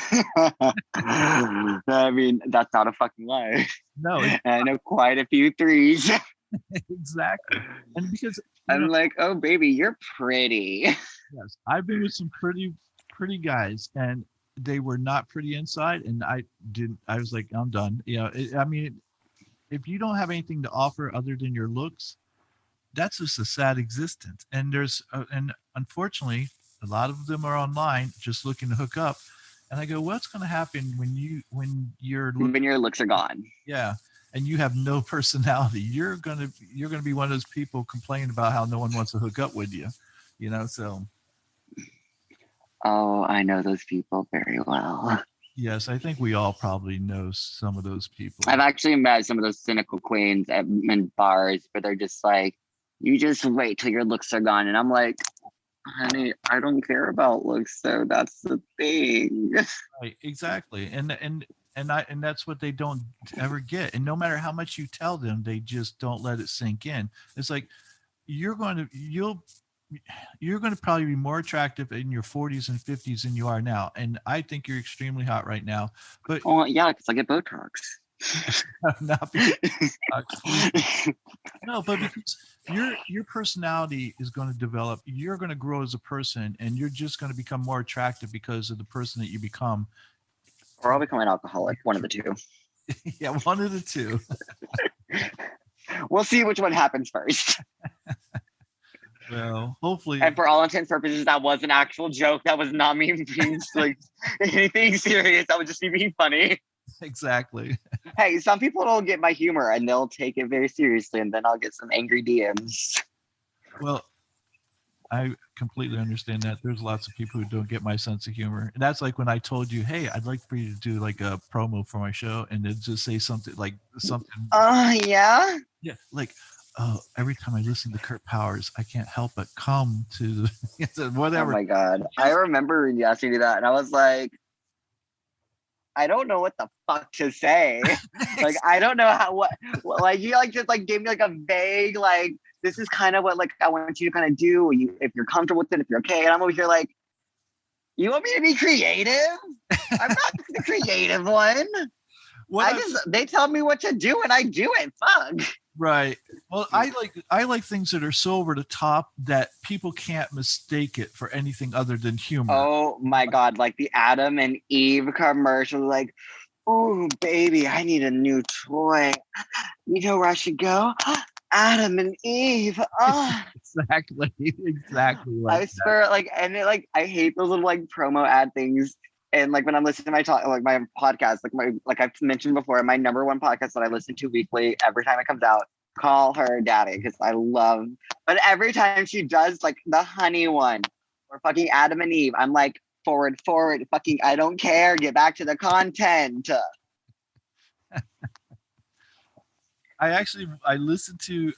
C: I mean, that's not a fucking lie.
B: No,
C: I know quite a few 3s.
B: Exactly. And because
C: I'm like, oh baby, you're pretty.
B: Yes, I've been with some pretty guys, and they were not pretty inside, and I was like, I'm done. I mean, if you don't have anything to offer other than your looks, that's just a sad existence. And and unfortunately, a lot of them are online just looking to hook up. And I go, what's going to happen when your
C: looks are gone?
B: Yeah, and you have no personality. You're gonna be one of those people complaining about how no one wants to hook up with you. So.
C: Oh, I know those people very well.
B: Yes, I think we all probably know some of those people.
C: I've actually met some of those cynical queens in bars, but they're just like, you just wait till your looks are gone. And I'm like, honey, I don't care about looks, so that's the thing.
B: Right, exactly. And that's what they don't ever get. And no matter how much you tell them, they just don't let it sink in. It's like you're going to probably be more attractive in your 40s and 50s than you are now. And I think you're extremely hot right now. But
C: yeah, because I get Botox.
B: Not because no, but because your personality is going to develop. You're going to grow as a person, and you're just going to become more attractive because of the person that you become.
C: Or I'll become an alcoholic, one of the two.
B: Yeah, one of the two.
C: We'll see which one happens first.
B: Well, hopefully.
C: And for all intents and purposes, that was an actual joke. That was not me being like anything serious. That was just me being funny.
B: Exactly.
C: Hey, some people don't get my humor and they'll take it very seriously, and then I'll get some angry DMs.
B: Well, I completely understand that. There's lots of people who don't get my sense of humor. And that's like when I told you, hey, I'd like for you to do like a promo for my show, and then just say something like something.
C: Yeah?
B: Yeah, like, oh, every time I listen to Kurt Powers, I can't help but come to whatever.
C: Oh my God. I remember you asked me to do that, and I was like, I don't know what the fuck to say. Like, I don't know like, you like just like gave me like a vague, like, this is kind of what like I want you to kind of do, if you're comfortable with it, if you're okay. And I'm over here like, you want me to be creative? I'm not the creative one. They tell me what to do and I do it. Fuck.
B: Right. Well, I like things that are so over the top that people can't mistake it for anything other than humor.
C: Oh my God. Like the Adam and Eve commercial, like, Ooh, baby, I need a new toy. You know where I should go? Adam and Eve. Oh,
B: Exactly like
C: I
B: that.
C: swear, like, and it, like, I hate those little like promo ad things. And like when I'm listening to my talk, like my podcast, like I've mentioned before, my number one podcast that I listen to weekly every time it comes out, call her daddy, because I love. But every time she does like the honey one or fucking Adam and Eve, I'm like, forward, fucking, I don't care. Get back to the content.
B: I listened to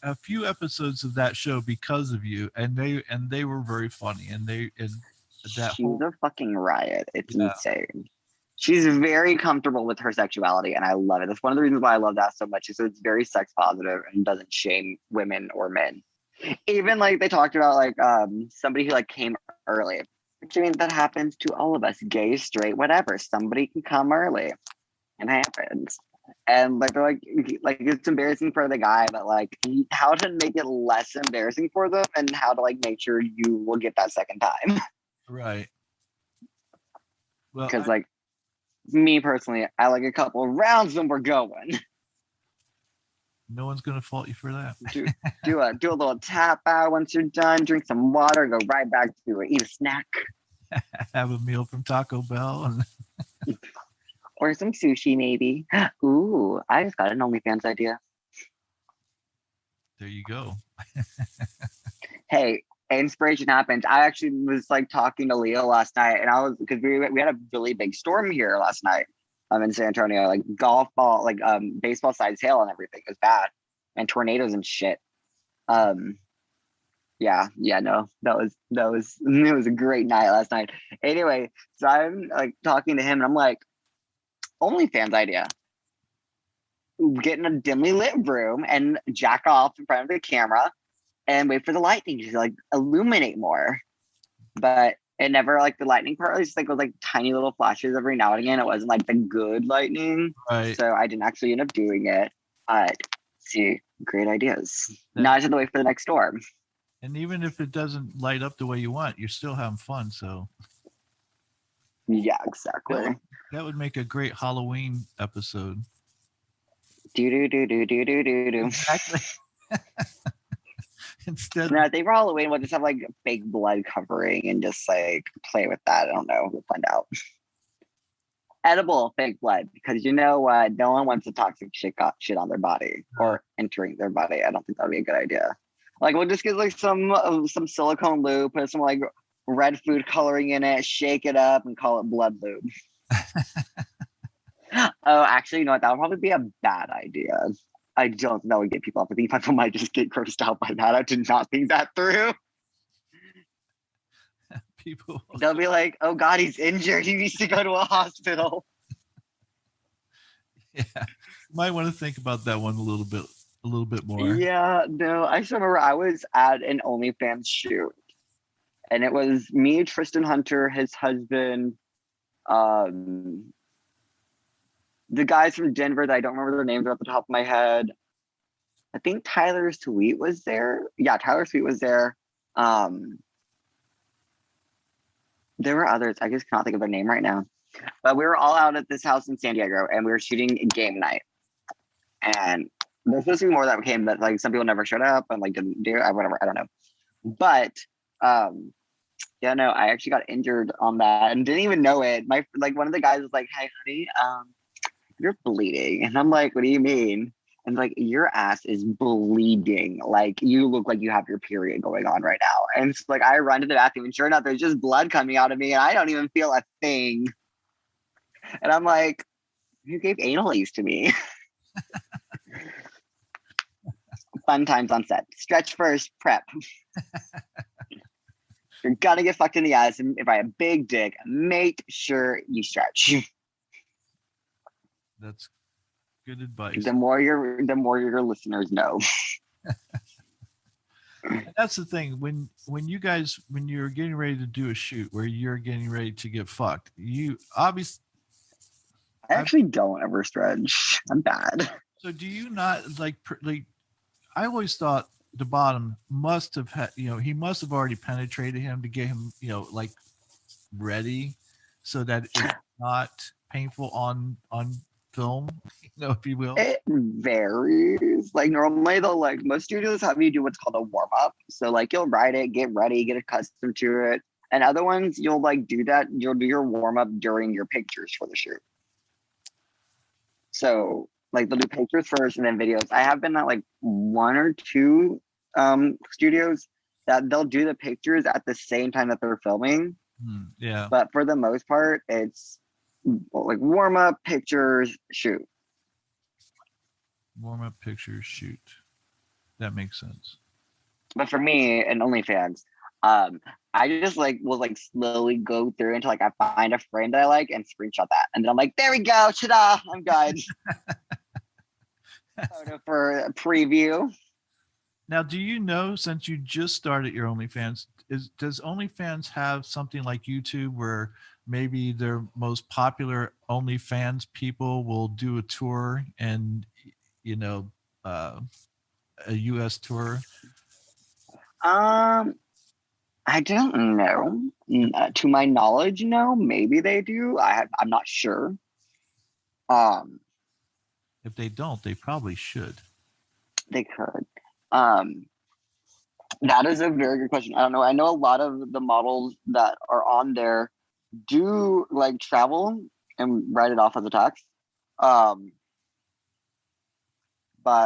B: a few episodes of that show because of you, and they were very funny, and that
C: She's
B: whole
C: a fucking riot. It's
B: yeah.
C: insane. She's very comfortable with her sexuality, and I love it. That's one of the reasons why I love that so much. Is it's very sex positive and doesn't shame women or men. Even like they talked about like somebody who like came early. Which I mean that happens to all of us, gay, straight, whatever. Somebody can come early. It happens. And like they're like it's embarrassing for the guy, but like how to make it less embarrassing for them and how to like make sure you will get that second time.
B: Right. Well,
C: Because like me personally, I like a couple of rounds when we're going.
B: no one's gonna fault you for that.
C: Do a little tap out once you're done, drink some water, go right back to it, eat a snack.
B: Have a meal from Taco Bell, and
C: Or some sushi maybe. Ooh, I just got an OnlyFans idea.
B: there you go.
C: Hey, inspiration happens. I actually was like talking to Leo last night, and I was because we had a really big storm here last night. In San Antonio, like golf ball, like baseball size hail and everything. It was bad, and tornadoes and shit. Um, yeah, no, it was a great night last night. Anyway, so I'm like talking to him, and I'm like, OnlyFans idea. Get in a dimly lit room and jack off in front of the camera and wait for the lightning to like illuminate more. But it never like the lightning part was just like with like tiny little flashes every now and again. It wasn't like the good lightning.
B: Right.
C: So I didn't actually end up doing it. But see, great ideas.
B: That-
C: Now I just have to wait for the next storm.
B: And even if it doesn't light up the way you want, you're still having fun. So
C: Yeah, exactly.
B: that would make a great Halloween episode.
C: Do.
B: Exactly. Instead,
C: No, I think for Halloween we'll just have like fake blood covering and just like play with that. I don't know. We'll find out. Edible fake blood, because you know what? No one wants a toxic shit on their body or entering their body. I don't think that'd be a good idea. Like we'll just get like some silicone lube, put some like red food coloring in it, shake it up, and call it blood lube. Oh, actually, you know what? That would probably be a bad idea. I don't know. Would get people off. I think people might just get grossed out by that. I did not think that through.
B: people,
C: They'll be like, "Oh God, he's injured. He needs to go to a hospital."
B: yeah, you might want to think about that one a little bit more.
C: Yeah, no. I just remember I was at an OnlyFans shoot, and it was me, Tristan Hunter, his husband, the guys from Denver that I don't remember their names off the top of my head. I think Tyler Sweet was there. Yeah, Tyler Sweet was there. There were others. I just cannot think of their name right now. But we were all out at this house in San Diego, and we were shooting game night. And there's supposed to be more that came, but like some people never showed up and like didn't do it, whatever. I don't know. But yeah, no, I actually got injured on that and didn't even know it. My like one of the guys was like, "Hey, honey, you're bleeding," and I'm like, "What do you mean?" And like, "Your ass is bleeding. Like you look like you have your period going on right now." And it's like I run to the bathroom, and sure enough, there's just blood coming out of me, and I don't even feel a thing. And I'm like, "You gave anal ease to me." Fun times on set. Stretch first, prep. You're gonna get fucked in the ass. And if I have a big dick, make sure you stretch.
B: That's good advice.
C: The more your listeners know.
B: That's the thing. When you're getting ready to do a shoot where you're getting ready to get fucked, you obviously.
C: I actually don't ever stretch. I'm bad.
B: So do you not like? I always thought the bottom must have had. He must have already penetrated him to get him. Like ready, so that it's not painful on film, if you will?
C: It varies. Like normally they'll like most studios have you do what's called a warm up. So like you'll write it, get ready, get accustomed to it. And other ones you'll like do that. You'll do your warm up during your pictures for the shoot. So like they'll do pictures first and then videos. I have been at like one or two studios that they'll do the pictures at the same time that they're filming.
B: Yeah.
C: But for the most part, it's like warm up, pictures, shoot.
B: Warm up, pictures, shoot. That makes sense.
C: But for me and OnlyFans, I just like will like slowly go through until like I find a frame that I like and screenshot that, and then I'm like, there we go, ta-da, I'm good. Photo for a preview.
B: Now, do you know, since you just started your OnlyFans, does OnlyFans have something like YouTube where maybe their most popular OnlyFans people will do a tour and, a US tour?
C: I don't know. To my knowledge, no. Maybe they do. I'm not sure.
B: If they don't, they probably should.
C: They could. That is a very good question. I don't know. I know a lot of the models that are on there do like travel and write it off as a tax. But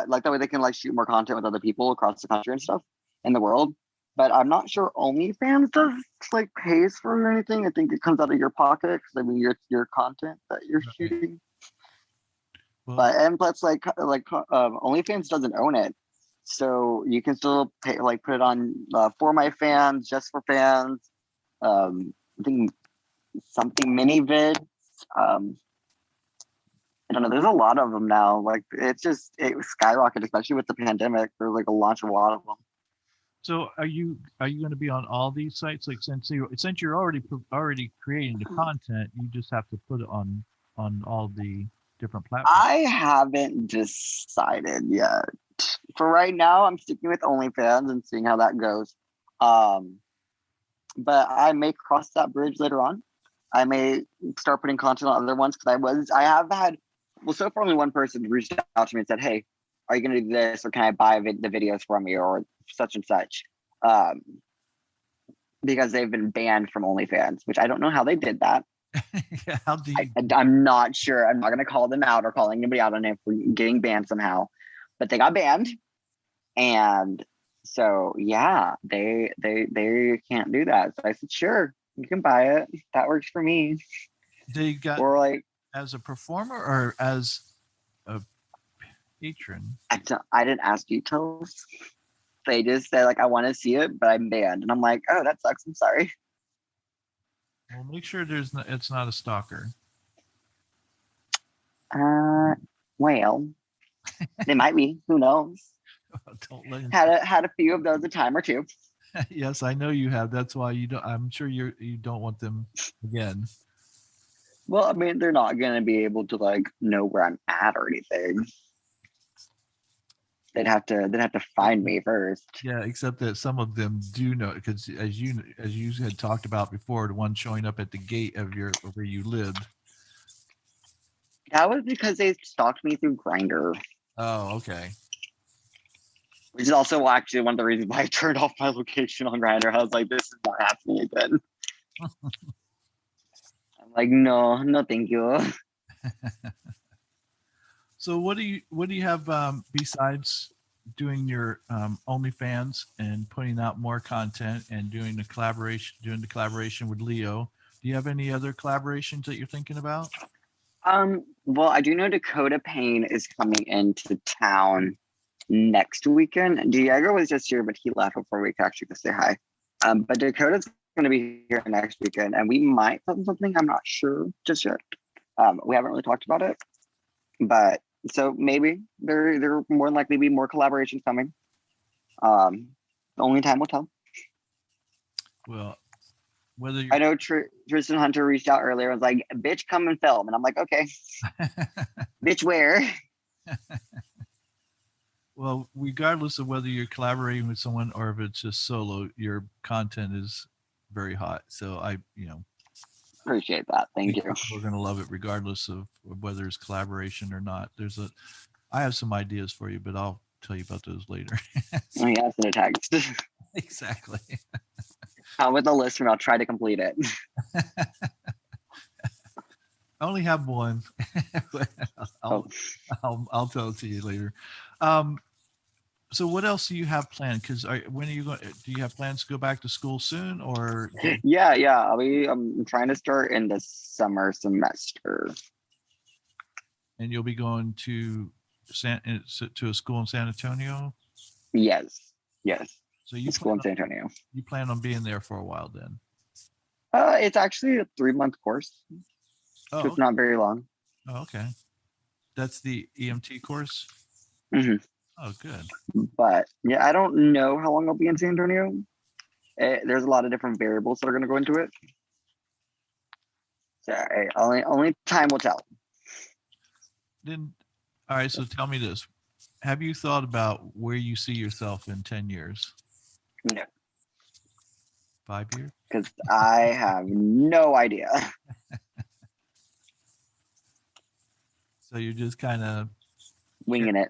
C: like that way they can like shoot more content with other people across the country and stuff in the world. But I'm not sure OnlyFans does like pays for anything. I think it comes out of your pocket because I mean your content that you're shooting.
B: Well,
C: But and plus OnlyFans doesn't own it, so you can still pay like put it on for my fans, just for fans. I think something mini vids. I don't know. There's a lot of them now. Like it skyrocketed, especially with the pandemic. There's like a launch of a lot of them.
B: so are you going to be on all these sites? Like since you're already creating the content, you just have to put it on all the different platforms.
C: I haven't decided yet. For right now, I'm sticking with OnlyFans and seeing how that goes. But I may cross that bridge later on. I may start putting content on other ones because I have had. Well, so far only one person reached out to me and said, "Hey, are you going to do this, or can I buy the videos from you, or such and such?" Because they've been banned from OnlyFans, which I don't know how they did that.
B: Yeah, how do you?
C: I'm not sure. I'm not going to call them out or calling anybody out on it for getting banned somehow, but they got banned, and so yeah, they can't do that. So I said, "Sure, you can buy it. That works for me."
B: They got
C: or like
B: as a performer or as a patron?
C: I didn't ask details. They just said like I want to see it, but I'm banned, and I'm like, oh, that sucks. I'm sorry.
B: Well, make sure it's not a stalker.
C: Well, they might be. Who knows?
B: Don't let him.
C: Had a few of those a time or two.
B: Yes, I know you have. That's why you don't. I'm sure you don't want them again.
C: Well, I mean, they're not gonna be able to like know where I'm at or anything. They'd have to find me first.
B: Yeah, except that some of them do know, because as you had talked about before, the one showing up at the gate of where you lived.
C: That was because they stalked me through Grindr.
B: Oh, okay.
C: Which is also actually one of the reasons why I turned off my location on Grindr. I was like, this is not happening again. I'm like, no, thank you.
B: So what do you have besides doing your OnlyFans and putting out more content and doing the collaboration with Leo? Do you have any other collaborations that you're thinking about?
C: Well, I do know Dakota Payne is coming into town next weekend. Diego was just here, but he left before we could actually go say hi. But Dakota's going to be here next weekend, and we might film something. I'm not sure just yet. We haven't really talked about it, but so maybe there more than likely be more collaborations coming. Only time will tell.
B: Well, whether
C: I know Tristan Hunter reached out earlier and was like, "Bitch, come and film," and I'm like, "Okay, bitch, where?"
B: Well, regardless of whether you're collaborating with someone or if it's just solo, your content is very hot. So
C: Appreciate that.
B: I
C: Thank
B: think
C: you.
B: people are going to love it regardless of whether it's collaboration or not. I have some ideas for you, but I'll tell you about those later.
C: Oh, yeah, send a text.
B: Exactly.
C: With a list and I'll try to complete it.
B: I only have one.
C: Oh.
B: I'll tell it to you later. So what else do you have planned? Because when are you going? Do you have plans to go back to school soon, or
C: Yeah. I'm trying to start in the summer semester.
B: and you'll be going to to a school in San Antonio?
C: Yes.
B: So you
C: School
B: plan
C: in San Antonio.
B: you plan on being there for a while then?
C: It's actually a 3-month course, so
B: Oh,
C: it's not very long.
B: oh, okay. That's the EMT course.
C: Hmm.
B: Oh, good.
C: But yeah, I don't know how long I'll be in San Antonio. There's a lot of different variables that are going to go into it. So only time will tell.
B: Then, all right. So tell me this: have you thought about where you see yourself in 10 years?
C: No,
B: 5 years?
C: because I have no idea.
B: So you're just kind of
C: Winging it.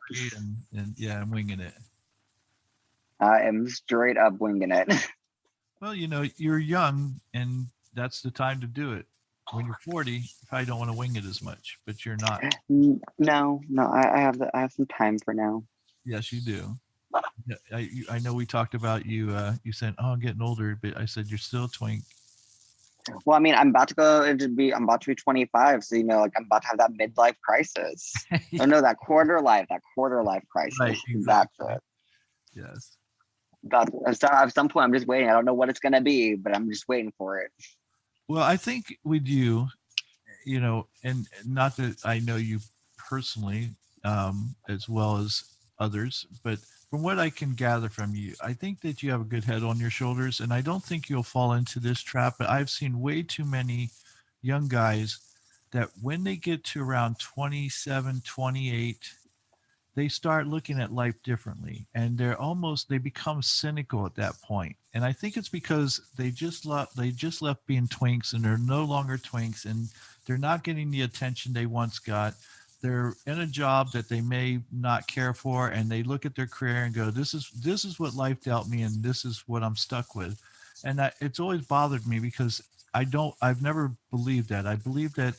B: and yeah, I'm winging it.
C: I am straight up winging it.
B: Well, you're young, and that's the time to do it. When you're 40, you probably don't want to wing it as much, but you're not.
C: No. I have some time for now.
B: Yes, you do. Yeah, I know we talked about you. You said, "Oh, I'm getting older," but I said you're still a twink.
C: Well, I mean, I'm about to be 25, so like I'm about to have that midlife crisis. Oh no, that quarter life crisis.
B: Right,
C: That's
B: exactly.
C: it.
B: Yes.
C: At some point, I'm just waiting. I don't know what it's gonna be, but I'm just waiting for it.
B: Well, I think with you, and not that I know you personally, as well as others, but from what I can gather from you, I think that you have a good head on your shoulders, and I don't think you'll fall into this trap. But I've seen way too many young guys that when they get to around 27, 28, they start looking at life differently, and they become cynical at that point. And I think it's because they just left being twinks, and they're no longer twinks, and they're not getting the attention they once got. They're in a job that they may not care for, and they look at their career and go, this is what life dealt me, and this is what I'm stuck with. And it's always bothered me because I've never believed that. I believe that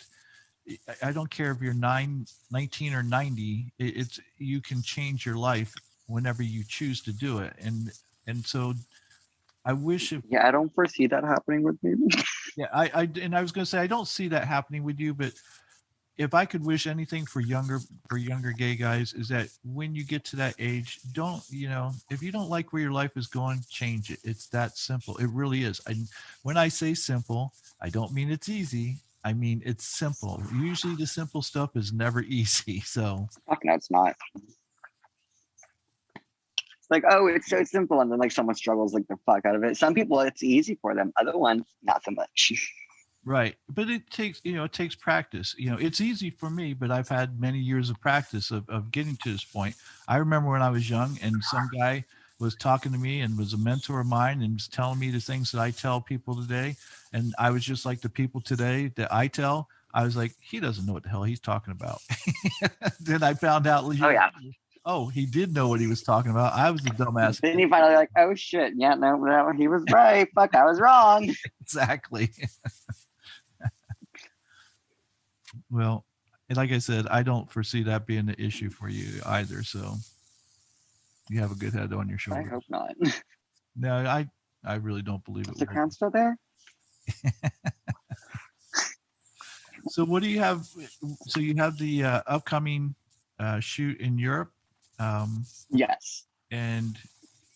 B: I don't care if you're 19 or 90. It's you can change your life whenever you choose to do it, and so I wish if
C: Yeah, I don't foresee that happening with me.
B: yeah I was going to say I don't see that happening with you, but if I could wish anything for younger gay guys is that when you get to that age, don't if you don't like where your life is going, change it. It's that simple. It really is. When I say simple, I don't mean it's easy. I mean it's simple. Usually the simple stuff is never easy. So
C: Fuck no, it's not. It's like, oh, it's so simple, and then like someone struggles like the fuck out of it. Some people, it's easy for them. Other ones, not so much.
B: right, but it takes practice. It's easy for me, but I've had many years of practice of getting to this point. I remember when I was young and some guy was talking to me and was a mentor of mine and was telling me the things that I tell people today, and I was just like the people today that I tell. I was like, he doesn't know what the hell he's talking about. Then I found out,
C: Oh yeah.
B: oh, he did know what he was talking about. I was the dumbass.
C: Then you finally like, oh shit, yeah, no, he was right. Fuck, I was wrong.
B: Exactly. Well, and like I said, I don't foresee that being an issue for you either. So you have a good head on your
C: I
B: shoulders.
C: hope not.
B: No, I really don't believe
C: Is
B: it
C: the
B: will.
C: crown still there?
B: So what do you have? So you have the upcoming shoot in Europe, um,
C: Yes.
B: and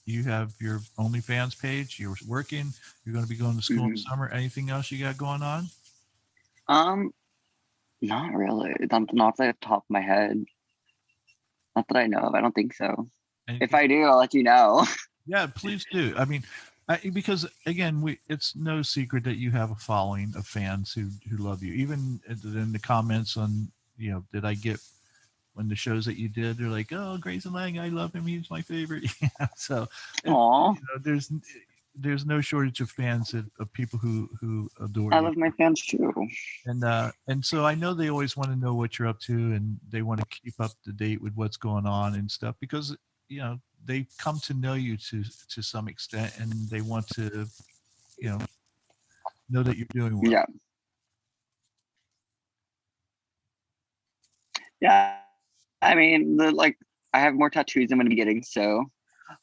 B: you have your OnlyFans page. You're working. You're going to be going to school in the
C: Mhm.
B: summer. Anything else you got going on?
C: Um, Not really. Not off the top of my head. Not that I know of. I don't think so. If
B: Anything?
C: I do, I'll let you know.
B: Yeah, please do. I mean, because again, it's no secret that you have a following of fans who love you. Even in the comments on, did I get when the shows that you did? They're like, "Oh, Grayson Lange, I love him. He's my favorite." So,
C: Aw.
B: there's there's no shortage of fans of people who adore
C: I
B: you.
C: love my fans too.
B: And so I know they always want to know what you're up to, and they want to keep up to date with what's going on and stuff, because they come to know you to some extent, and they want to you know that you're doing well.
C: Yeah. Yeah. I mean, I have more tattoos I'm going to be getting, so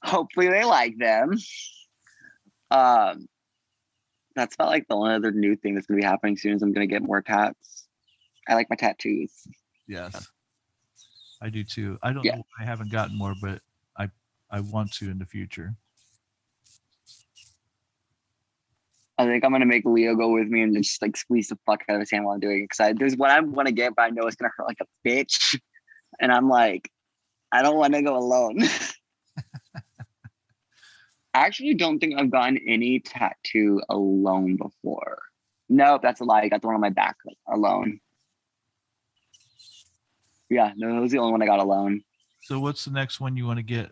C: hopefully they like them. Um, that's about like the only other new thing that's going to be happening soon is I'm going to get more tats. I like my tattoos.
B: Yes, I do too. I don't
C: Yeah.
B: know. I haven't gotten more, but I want to in the future.
C: I think I'm gonna make Leo go with me and just like squeeze the fuck out of his hand while I'm doing it. Because there's what I want to get, but I know it's gonna hurt like a bitch. And I'm like, I don't want to go alone. I actually don't think I've gotten any tattoo alone before. Nope, that's a lie. I got the one on my back alone. Yeah, no, that was the only one I got alone.
B: So what's the next one you want to get?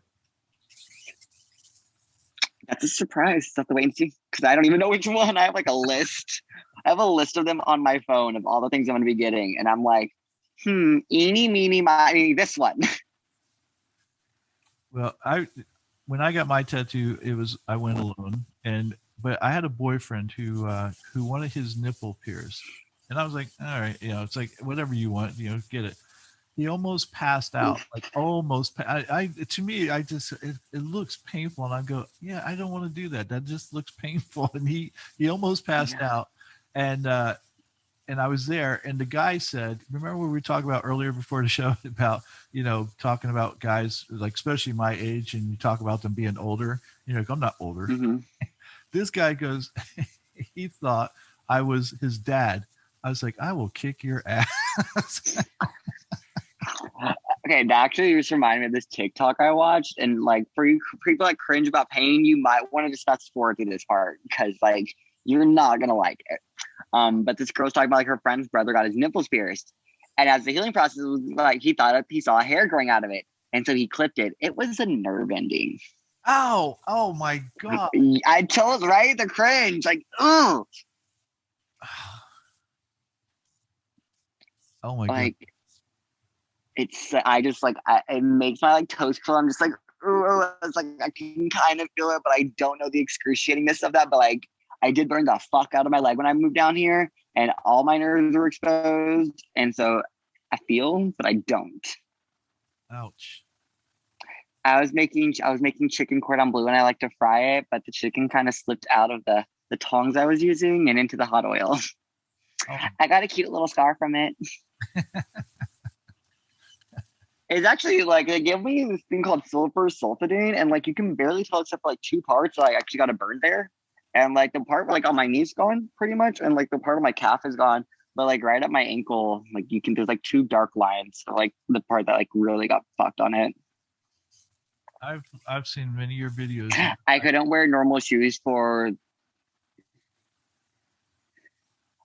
C: That's a surprise. Just have to wait and see because I don't even know which one. I have like a list. I have a list of them on my phone of all the things I'm going to be getting, and I'm like, eeny, meeny, miny, this one.
B: Well, when I got my tattoo, I went alone, but I had a boyfriend who wanted his nipple pierced, and I was like, all right, it's like whatever you want, get it. He almost passed out, like almost. To me, it looks painful, and I go, yeah, I don't want to do that. That just looks painful, and he almost passed out, and I was there, and the guy said, remember what we were talking about earlier before the show about, talking about guys, like especially my age, and you talk about them being older. Like, I'm not older.
C: Mm-hmm.
B: This guy goes, he thought I was his dad. I was like, I will kick your ass.
C: Okay, that actually just reminded me of this TikTok I watched, and like for you people that cringe about pain, you might want to just fast forward through this part because like you're not gonna like it. But this girl's talking about like her friend's brother got his nipples pierced, and as the healing process was like he thought he saw hair growing out of it, and so he clipped it. It was a nerve ending.
B: Oh my god!
C: I told right the cringe, like ugh.
B: Oh my
C: like,
B: god!
C: It's I just like it makes my like toes curl. I'm just like, ooh, it's like I can kind of feel it, but I don't know the excruciatingness of that. But like, I did burn the fuck out of my leg when I moved down here, and all my nerves were exposed, and so I feel, but I don't.
B: Ouch!
C: I was making chicken cordon bleu, and I like to fry it, but the chicken kind of slipped out of the tongs I was using and into the hot oil.
B: Oh.
C: I got a cute little scar from it. It's actually like they give me this thing called silver sulfidine, and like you can barely tell except for like two parts. So I actually got a burn there, and like the part like on my knee's gone pretty much, and like the part of my calf is gone, but like right at my ankle, like you can there's like two dark lines, so, like the part that like really got fucked on it.
B: I've seen many of your videos.
C: I couldn't wear normal shoes for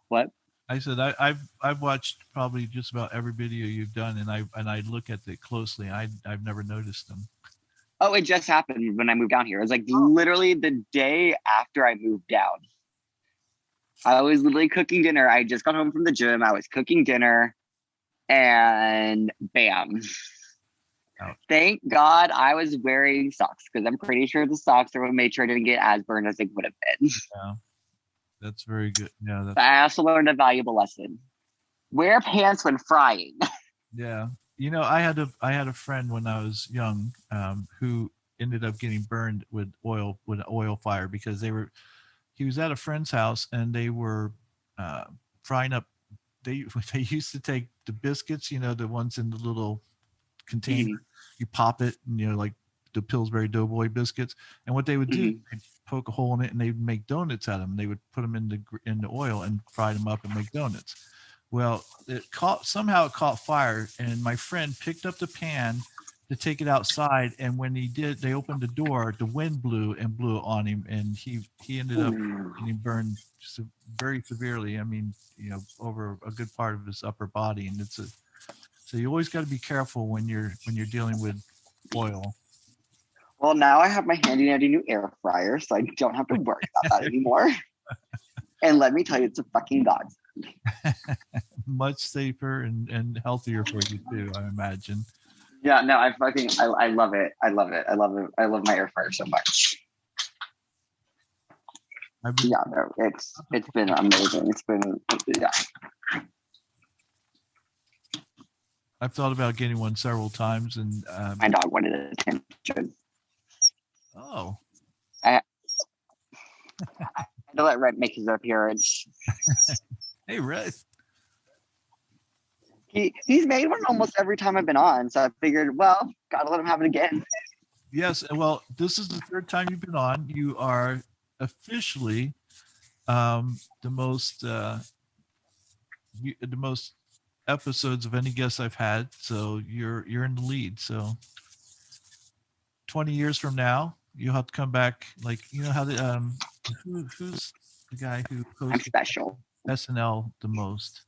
C: what?
B: I said I've watched probably just about every video you've done, and I look at it closely. I've never noticed them.
C: Oh, it just happened when I moved down here. It was like literally the day after I moved down. I was literally cooking dinner. I just got home from the gym. I was cooking dinner, and bam. Ouch. Thank God I was wearing socks because I'm pretty sure the socks are what made sure I didn't get as burned as they would have been.
B: Yeah, that's very good. Yeah,
C: but I also learned a valuable lesson: wear pants when frying.
B: Yeah, I had a friend when I was young who ended up getting burned with an oil fire because he was at a friend's house and they were frying up. They used to take the biscuits, the ones in the little container. Mm-hmm. You pop it, and like the Pillsbury Doughboy biscuits. And what they would do, mm-hmm. they'd poke a hole in it and they'd make donuts out of them. They would put them in the oil and fry them up and make donuts. Well, somehow it caught fire, and my friend picked up the pan to take it outside. And when he did, they opened the door. The wind blew on him, and he ended up getting burned very severely. I mean, over a good part of his upper body, and so you always got to be careful when you're dealing with oil.
C: Well, now I have my handy dandy new air fryer, so I don't have to worry about that anymore. And let me tell you, it's a fucking godsend.
B: Much safer and healthier for you too, I imagine.
C: Yeah, no, I love it. I love it. I love it. I love my air fryer so much. Yeah, no, it's been amazing. It's been, yeah.
B: I've thought about getting one several times, and
C: My dog wanted attention.
B: oh,
C: I had to let Red make his appearance.
B: hey, Red.
C: He's made one almost every time I've been on, so I figured, well, gotta let him have it again.
B: Yes, well, this is the third time you've been on. You are officially the most the most episodes of any guest I've had. So you're in the lead. So 20 years from now, you'll have to come back. Like, you know how the who's the guy who
C: I'm
B: hosted
C: special.
B: SNL the most?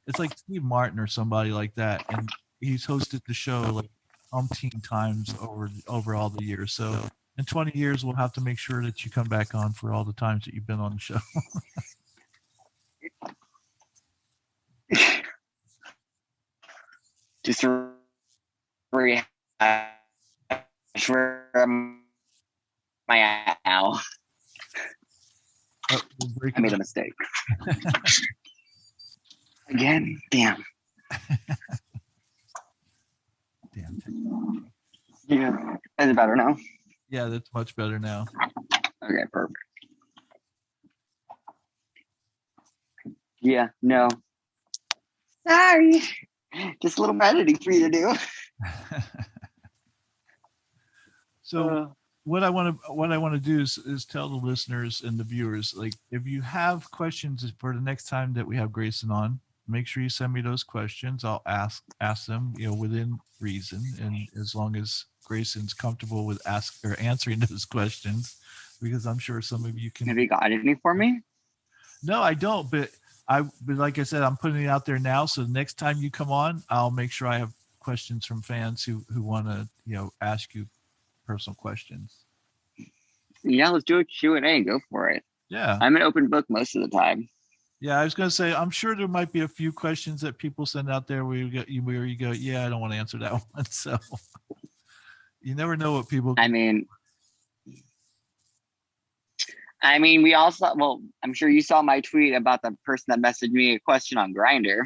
B: It's like Steve Martin or somebody like that, and he's hosted the show like umpteen times over all the years. So in 20 years, we'll have to make sure that you come back on for all the times that you've been on the show.
C: Just rehash where am I at now?
B: Oh,
C: I made a mistake. Again? Damn.
B: Damn.
C: Yeah. Is it better now?
B: Yeah, that's much better now.
C: Okay, perfect. Yeah, no. Sorry. Just a little editing for you to do.
B: So what I want to do is tell the listeners and the viewers, like, if you have questions for the next time that we have Grayson on, make sure you send me those questions. I'll ask them, within reason, and as long as Grayson's comfortable with answering those questions, because I'm sure some of you can.
C: Have you got any for me?
B: No, I don't, but like I said, I'm putting it out there now. So the next time you come on, I'll make sure I have questions from fans who want to, ask you personal questions.
C: Yeah, let's do a Q&A. Go for it.
B: Yeah.
C: I'm an open book most of the time.
B: Yeah, I was going to say, I'm sure there might be a few questions that people send out there where you go, yeah, I don't want to answer that one. So you never know what people.
C: I mean, we also, well, I'm sure you saw my tweet about the person that messaged me a question on Grindr.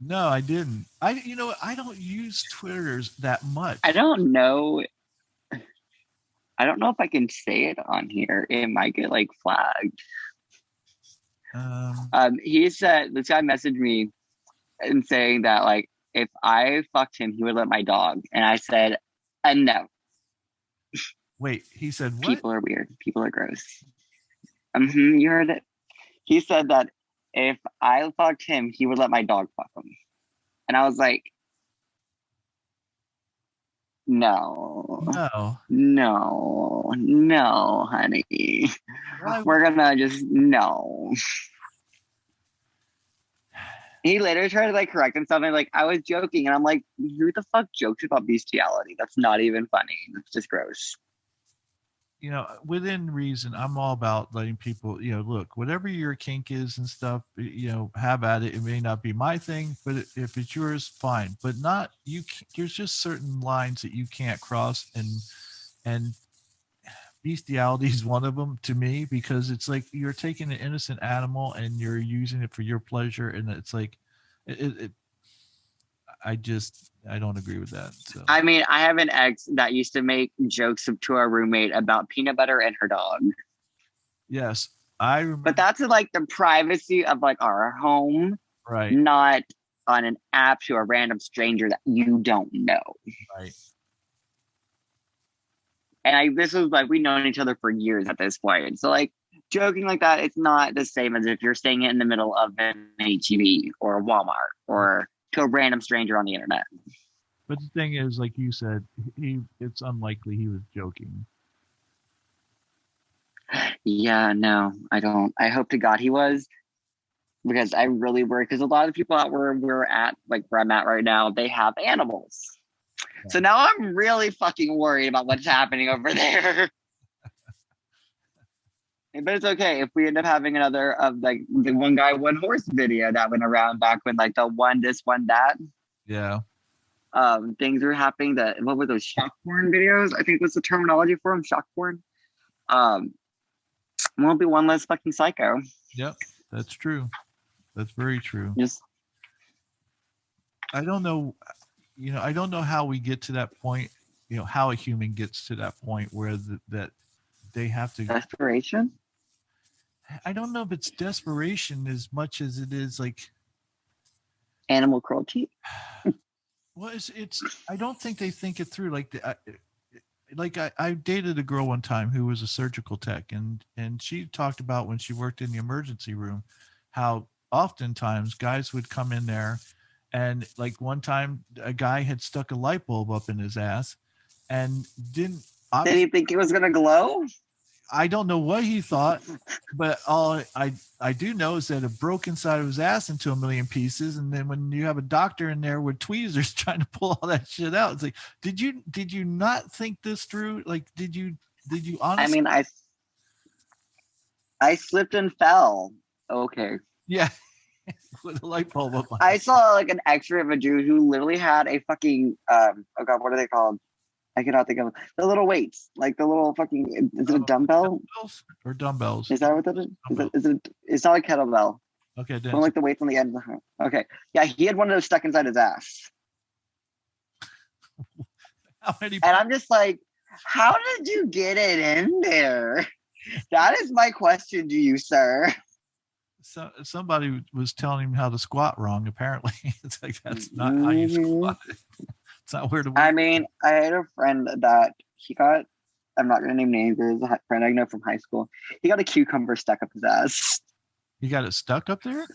B: No, I didn't. I don't use Twitters that much.
C: I don't know if I can say it on here. It might get like flagged. He said, this guy messaged me and saying that, like, if I fucked him, he would let my dog. And I said, no.
B: Wait, he said what?
C: People are weird. People are gross. You heard it. He said that if I fucked him, he would let my dog fuck him. And I was like, no, honey. We're gonna just, no. He later tried to like correct himself and like, I was joking. And I'm like, who the fuck jokes about bestiality? That's not even funny. It's just gross.
B: Within reason, I'm all about letting people, look, whatever your kink is and stuff, have at it. It may not be my thing, but if it's yours, fine. But not you. There's just certain lines that you can't cross, and bestiality is one of them to me, because it's like you're taking an innocent animal and you're using it for your pleasure, and it's like, I don't agree with that. So
C: I mean, I have an ex that used to make jokes to our roommate about peanut butter and her dog.
B: Yes, I remember.
C: But that's in like the privacy of like our home,
B: right?
C: Not on an app to a random stranger that you don't know.
B: Right.
C: And this was like, we've known each other for years at this point. So like joking like that, it's not the same as if you're staying in the middle of an HEB or a Walmart or to a random stranger on the internet.
B: But the thing is, like you said, it's unlikely he was joking.
C: Yeah, no, I don't. I hope to God he was, because I really worry. Because a lot of people out where we're at, like where I'm at right now, they have animals. So now I'm really fucking worried about what's happening over there. But it's okay if we end up having another of like the one guy, one horse video that went around back when like the one this, one that.
B: Yeah.
C: Things were happening. That what were those shock porn videos? I think was the terminology for them. Shock porn. Won't be one less fucking psycho.
B: Yep, that's true. That's very true.
C: Just
B: I don't know, I don't know how we get to that point. How a human gets to that point where that they have to.
C: Desperation.
B: I don't know if it's desperation as much as it is like
C: animal cruelty.
B: Well, it's. I don't think they think it through. I dated a girl one time who was a surgical tech, and she talked about when she worked in the emergency room, how oftentimes guys would come in there, and like one time a guy had stuck a light bulb up in his ass, and didn't.
C: Did he think it was gonna glow?
B: I don't know what he thought, but all I do know is that it broke inside of his ass into a million pieces. And then when you have a doctor in there with tweezers trying to pull all that shit out, it's like, did you not think this through? Like, did you honestly?
C: I mean, I slipped and fell. Okay.
B: Yeah. With a light bulb up.
C: I saw like an X-ray of a dude who literally had a fucking oh god, what are they called? I cannot think of the little weights, like the little fucking. Is it a dumbbell?
B: Or dumbbells?
C: Is that what that is? Is it? It's not a kettlebell.
B: Okay.
C: One like the weights on the end. Okay. Yeah, he had one of those stuck inside his ass.
B: How many?
C: And I'm just like, how did you get it in there? That is my question to you, sir.
B: So somebody was telling him how to squat wrong. Apparently, it's like that's not how you squat. It's not where to.
C: I mean, I had a friend that he got. I'm not gonna name names. There's a friend I know from high school. He got a cucumber stuck up his ass.
B: You got it stuck up there?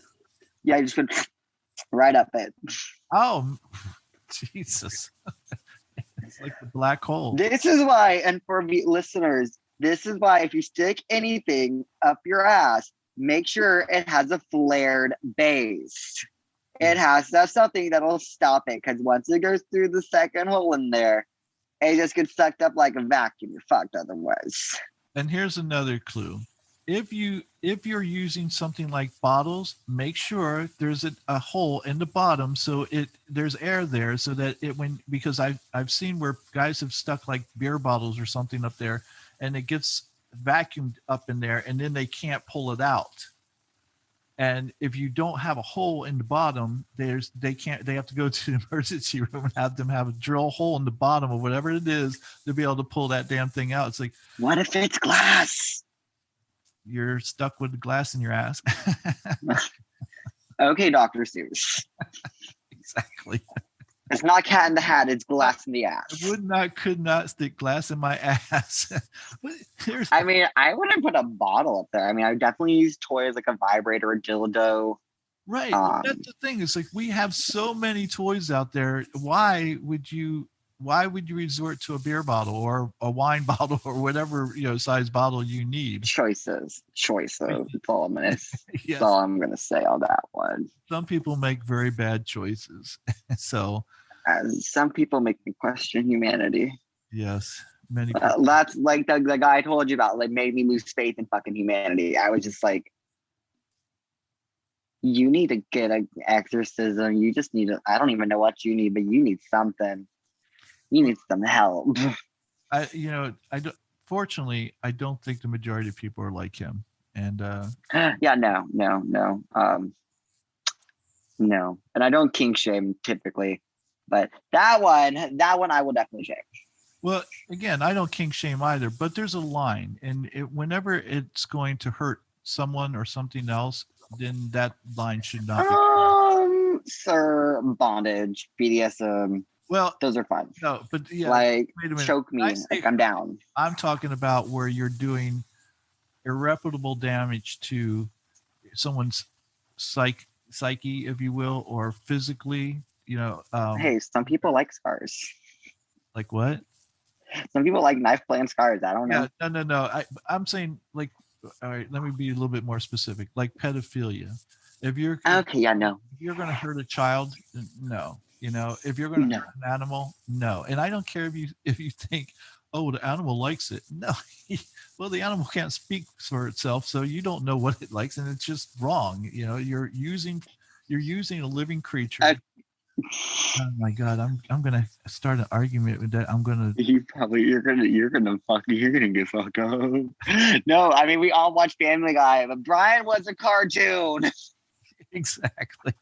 C: Yeah, he just went right up it.
B: Oh, Jesus! It's like the black hole.
C: This is why, and for me listeners, this is why if you stick anything up your ass, make sure it has a flared base. It has to have something that'll stop it, because once it goes through the second hole in there, it just gets sucked up like a vacuum. You're fucked otherwise.
B: And here's another clue. If you're using something like bottles, make sure there's a hole in the bottom so there's air there, so that because I've seen where guys have stuck like beer bottles or something up there, and it gets vacuumed up in there, and then they can't pull it out. And if you don't have a hole in the bottom, they have to go to the emergency room and have them have a drill hole in the bottom of whatever it is to be able to pull that damn thing out. It's like,
C: what if it's glass?
B: You're stuck with the glass in your ass.
C: Okay, Dr. Seuss.
B: Exactly.
C: It's not Cat in the Hat, it's glass in the ass.
B: I could not stick glass in my ass.
C: I mean, I wouldn't put a bottle up there. I mean, I would definitely use toys like a vibrator, a dildo.
B: Right. That's the thing. It's like we have so many toys out there. Why would you resort to a beer bottle or a wine bottle or whatever size bottle you need?
C: Choices. That's all I'm gonna.
B: Yes.
C: That's all I'm gonna say on that one.
B: Some people make very bad choices. So.
C: Some people make me question humanity.
B: Yes, many people.
C: That's like the guy I told you about, like made me lose faith in fucking humanity. I was just like, you need to get an exorcism. You just need I don't even know what you need, but you need something. You need some help.
B: Fortunately, I don't think the majority of people are like him. And
C: yeah, no. No. And I don't kink shame typically. But that one I will definitely shame.
B: Well, again, I don't kink shame either, but there's a line, and whenever it's going to hurt someone or something else, then that line should not be.
C: Sir, bondage, BDSM.
B: Well,
C: those are fun.
B: No, but yeah,
C: like choke me, like I'm down.
B: I'm talking about where you're doing irreparable damage to someone's psyche, if you will, or physically.
C: Hey, some people like scars.
B: Like what?
C: Some people like knife play and scars. I don't know.
B: Yeah, no. I'm saying, like, all right, let me be a little bit more specific. Like pedophilia. If you're
C: okay, yeah, no.
B: If you're going to hurt a child, no. You know, if you're going to
C: No.
B: hurt an animal, no. And I don't care if you think, oh, the animal likes it. No, well, the animal can't speak for itself, so you don't know what it likes, and it's just wrong. You know, you're using a living creature.
C: I,
B: Oh my God, I'm gonna start an argument with that. I'm gonna
C: you're gonna get fucked up. No, I mean we all watch Family Guy, but Brian was a cartoon.
B: exactly.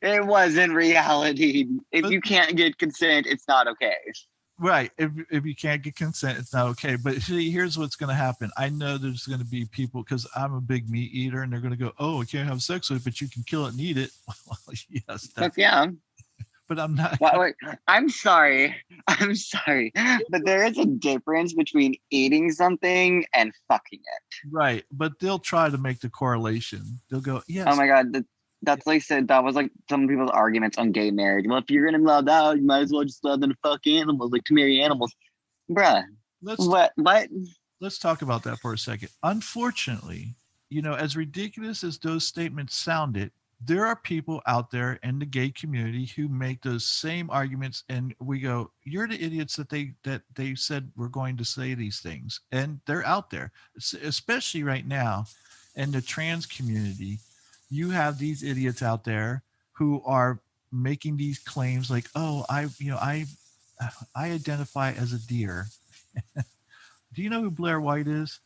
C: It wasn't reality. If
B: But
C: you can't get consent, it's not okay.
B: right, if you can't get consent, it's not okay. But see, here's what's going to happen. I know there's going to be people because I'm a big meat eater, and they're going to go, "Oh, I can't have sex with it, but you can kill it and eat it." Well, yes,
C: But yeah.
B: but I'm not.
C: Wait, I'm sorry. I'm sorry. But there is a difference between eating something and fucking it.
B: Right, but they'll try to make the correlation. They'll go,
C: Oh
B: "Yes,
C: my god, that's like said that was like some people's arguments on gay marriage. Well, if you're gonna allow that, you might as well just allow them to fuck animals, like to marry animals. Bruh.
B: let's
C: What?
B: let's talk about that for a second." Unfortunately, as ridiculous as those statements sounded, there are people out there in the gay community who make those same arguments, and we go, "You're the idiots that they said were going to say these things," and they're out there, especially right now in the trans community. You have these idiots out there who are making these claims like, "Oh, I identify as a deer." Do you know who Blair White is?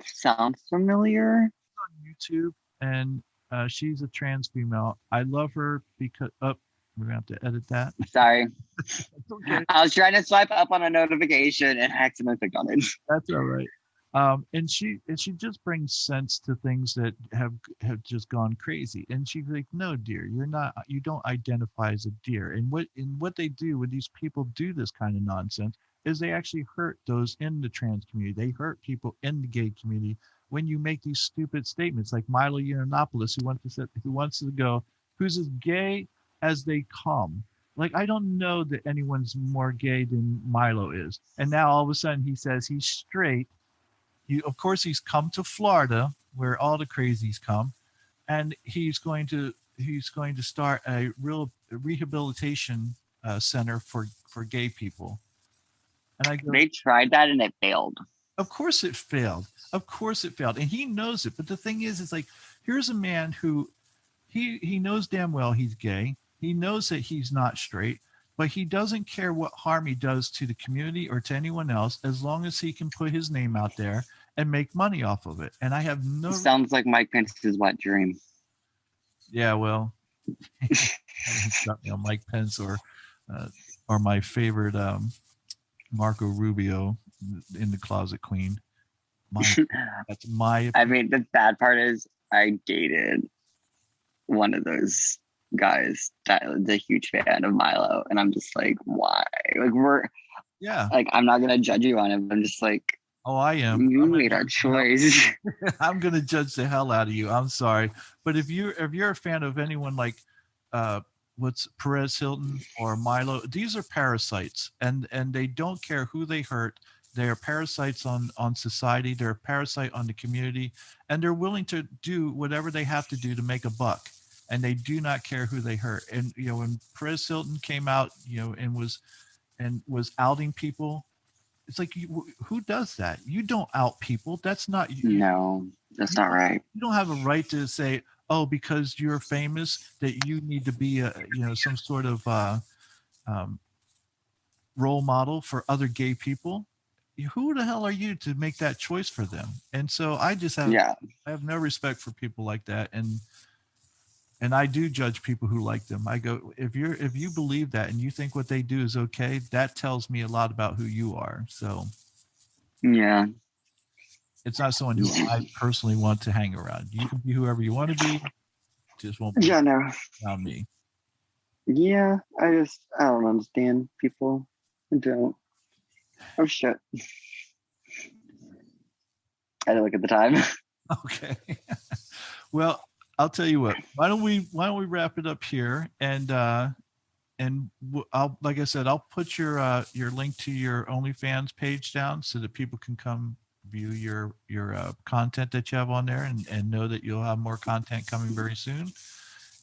C: Sounds familiar?
B: On YouTube, and she's a trans female. I love her because we're gonna have to edit that.
C: Sorry.
B: It's okay.
C: I was trying to swipe up on a notification and accidentally clicked on it.
B: That's all right. And she just brings sense to things that have just gone crazy. And she's like, "No, dear, you don't identify as a deer." And what they do when these people do this kind of nonsense is they actually hurt those in the trans community. They hurt people in the gay community when you make these stupid statements like Milo Yiannopoulos, who wants to go, who's as gay as they come. Like, I don't know that anyone's more gay than Milo is. And now all of a sudden he says he's straight. Of course, he's come to Florida, where all the crazies come, and he's going to start a real rehabilitation center for gay people. And I go,
C: They tried that and it failed.
B: of course it failed. Of course it failed, and he knows it. But the thing is, it's like, here's a man who he knows damn well he's gay. He knows that he's not straight, but he doesn't care what harm he does to the community or to anyone else, as long as he can put his name out there and make money off of it. And I have no.
C: Sounds like Mike Pence's wet dream.
B: Yeah, well, got me on Mike Pence or my favorite Marco Rubio, in the closet queen. That's my.
C: I mean, the bad part is I dated one of those guys that was a huge fan of Milo, and I'm just like, why? Like
B: Yeah.
C: Like, I'm not gonna judge you on it, but I'm just like,
B: oh, I am.
C: You made our choice.
B: I'm gonna judge the hell out of you. I'm sorry, but if you're a fan of anyone like what's Perez Hilton or Milo, these are parasites, and they don't care who they hurt. They are parasites on society. They're a parasite on the community, and they're willing to do whatever they have to do to make a buck. And they do not care who they hurt. And when Perez Hilton came out, and was outing people, it's like, who does that? You don't out people. That's not.
C: No, that's not right.
B: You don't have a right to say, "Oh, because you're famous, that you need to be some sort of role model for other gay people." Who the hell are you to make that choice for them? And so I just have I have no respect for people like that, and I do judge people who like them. I go, if you believe that and you think what they do is okay, that tells me a lot about who you are. So
C: yeah,
B: it's not someone who I personally want to hang around. You can be whoever you want to be, just won't be around me.
C: Yeah, I don't understand people. I don't. Oh shit. I didn't look at the time.
B: Okay. Well, I'll tell you what. Why don't we wrap it up here, and I'll, like I said, I'll put your link to your OnlyFans page down so that people can come view your content that you have on there, and know that you'll have more content coming very soon.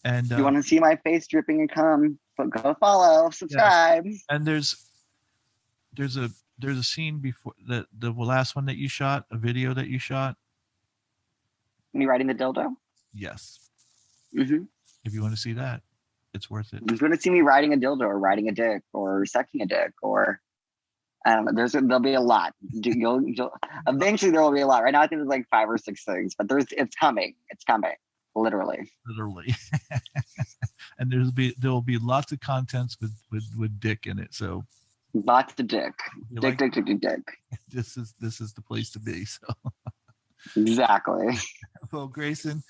B: And
C: If you want to see my face dripping and cum, go follow, subscribe.
B: Yes. And there's a scene before the last one that you shot, a video that you shot.
C: Me riding the dildo?
B: Yes.
C: Mm-hmm.
B: If you want to see that, it's worth it.
C: If you want to see me riding a dildo or riding a dick or sucking a dick or I don't know, there'll be a lot. Eventually there will be a lot. Right now I think there's like 5 or 6 things, but it's coming. It's coming. Literally.
B: And there will be lots of contents with dick in it. So
C: lots of dick. Dick.
B: This is the place to be. So
C: exactly.
B: Well, Grayson,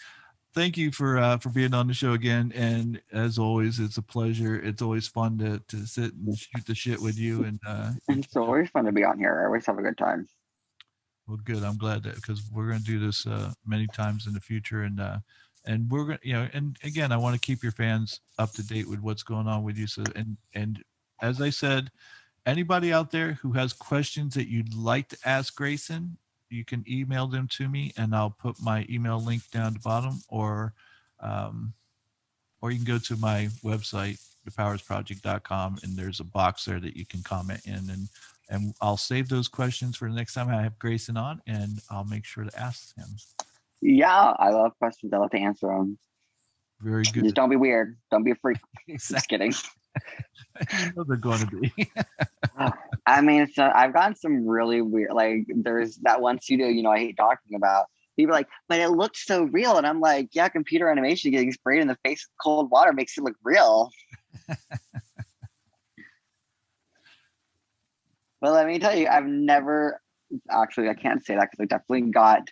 B: thank you for being on the show again. And as always, it's a pleasure. It's always fun to sit and shoot the shit with you. And
C: it's always fun to be on here. I always have a good time.
B: Well, good. I'm glad that because we're going to do this many times in the future. And we're going to, and again, I want to keep your fans up to date with what's going on with you. So, and as I said, anybody out there who has questions that you'd like to ask Grayson, you can email them to me and I'll put my email link down at the bottom, or you can go to my website, thepowersproject.com, and there's a box there that you can comment in, and I'll save those questions for the next time I have Grayson on, and I'll make sure to ask him.
C: Yeah, I love questions. I love to answer them.
B: Very good.
C: Just don't be weird. Don't be a freak.
B: Exactly.
C: Just kidding.
B: You know they're going to be.
C: I mean, so I've gotten some really weird, like there's that one studio, I hate talking about. People are like, but it looks so real. And I'm like, yeah, computer animation getting sprayed in the face with cold water makes it look real. Well, let me tell you, I've never, actually, I can't say that because I definitely got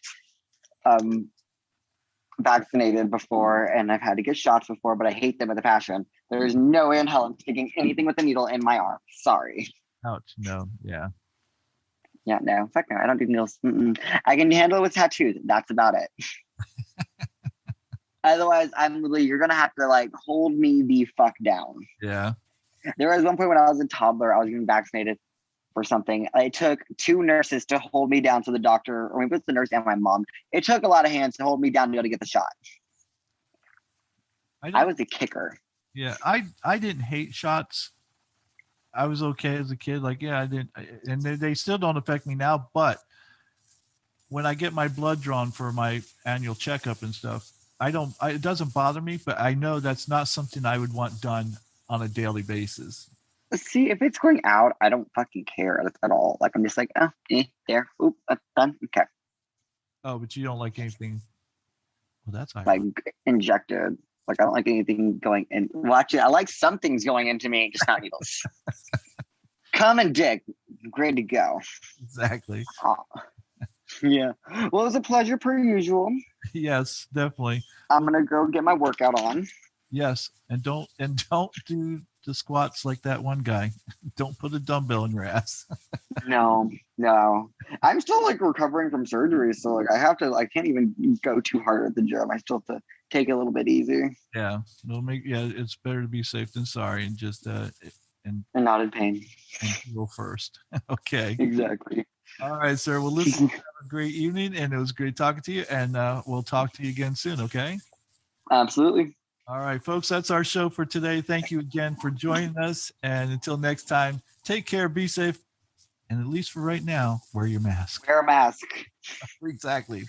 C: vaccinated before and I've had to get shots before, but I hate them with a passion. There's no way in hell I'm sticking anything with a needle in my arm. Sorry.
B: Ouch. No. Yeah.
C: Yeah, no. Fuck no. I don't do needles. I can handle it with tattoos. That's about it. Otherwise, you're going to have to like hold me the fuck down.
B: Yeah.
C: There was one point when I was a toddler, I was getting vaccinated for something. It took 2 nurses to hold me down. So the doctor, or maybe it's the nurse and my mom. It took a lot of hands to hold me down to be able to get the shot. I was a kicker.
B: Yeah, I didn't hate shots. I was okay as a kid. Like, yeah, I didn't, and they still don't affect me now. But when I get my blood drawn for my annual checkup and stuff, it doesn't bother me. But I know that's not something I would want done on a daily basis.
C: See, if it's going out, I don't fucking care at all. Like, I'm just like, there, oop, that's done. Okay.
B: Oh, but you don't like anything. Well, that's
C: like injected. Like, I don't like anything going in. Well, actually, I like some things going into me, just not needles. Cum and dick, great to go.
B: Exactly.
C: Oh. Yeah. Well, it was a pleasure per usual.
B: Yes, definitely.
C: I'm gonna go get my workout on.
B: Yes, and don't do the squats like that one guy. Don't put a dumbbell in your ass.
C: No. I'm still like recovering from surgery, so like I can't even go too hard at the gym. I still have to take it a little bit easy.
B: Yeah, it's better to be safe than sorry, and just and
C: not in pain.
B: And go first. Okay.
C: Exactly.
B: All right, sir. Well, listen, have a great evening, and it was great talking to you, and we'll talk to you again soon, okay?
C: Absolutely.
B: All right, folks, that's our show for today. Thank you again for joining us, and until next time, take care, be safe, and at least for right now, wear your mask.
C: Wear a mask.
B: Exactly.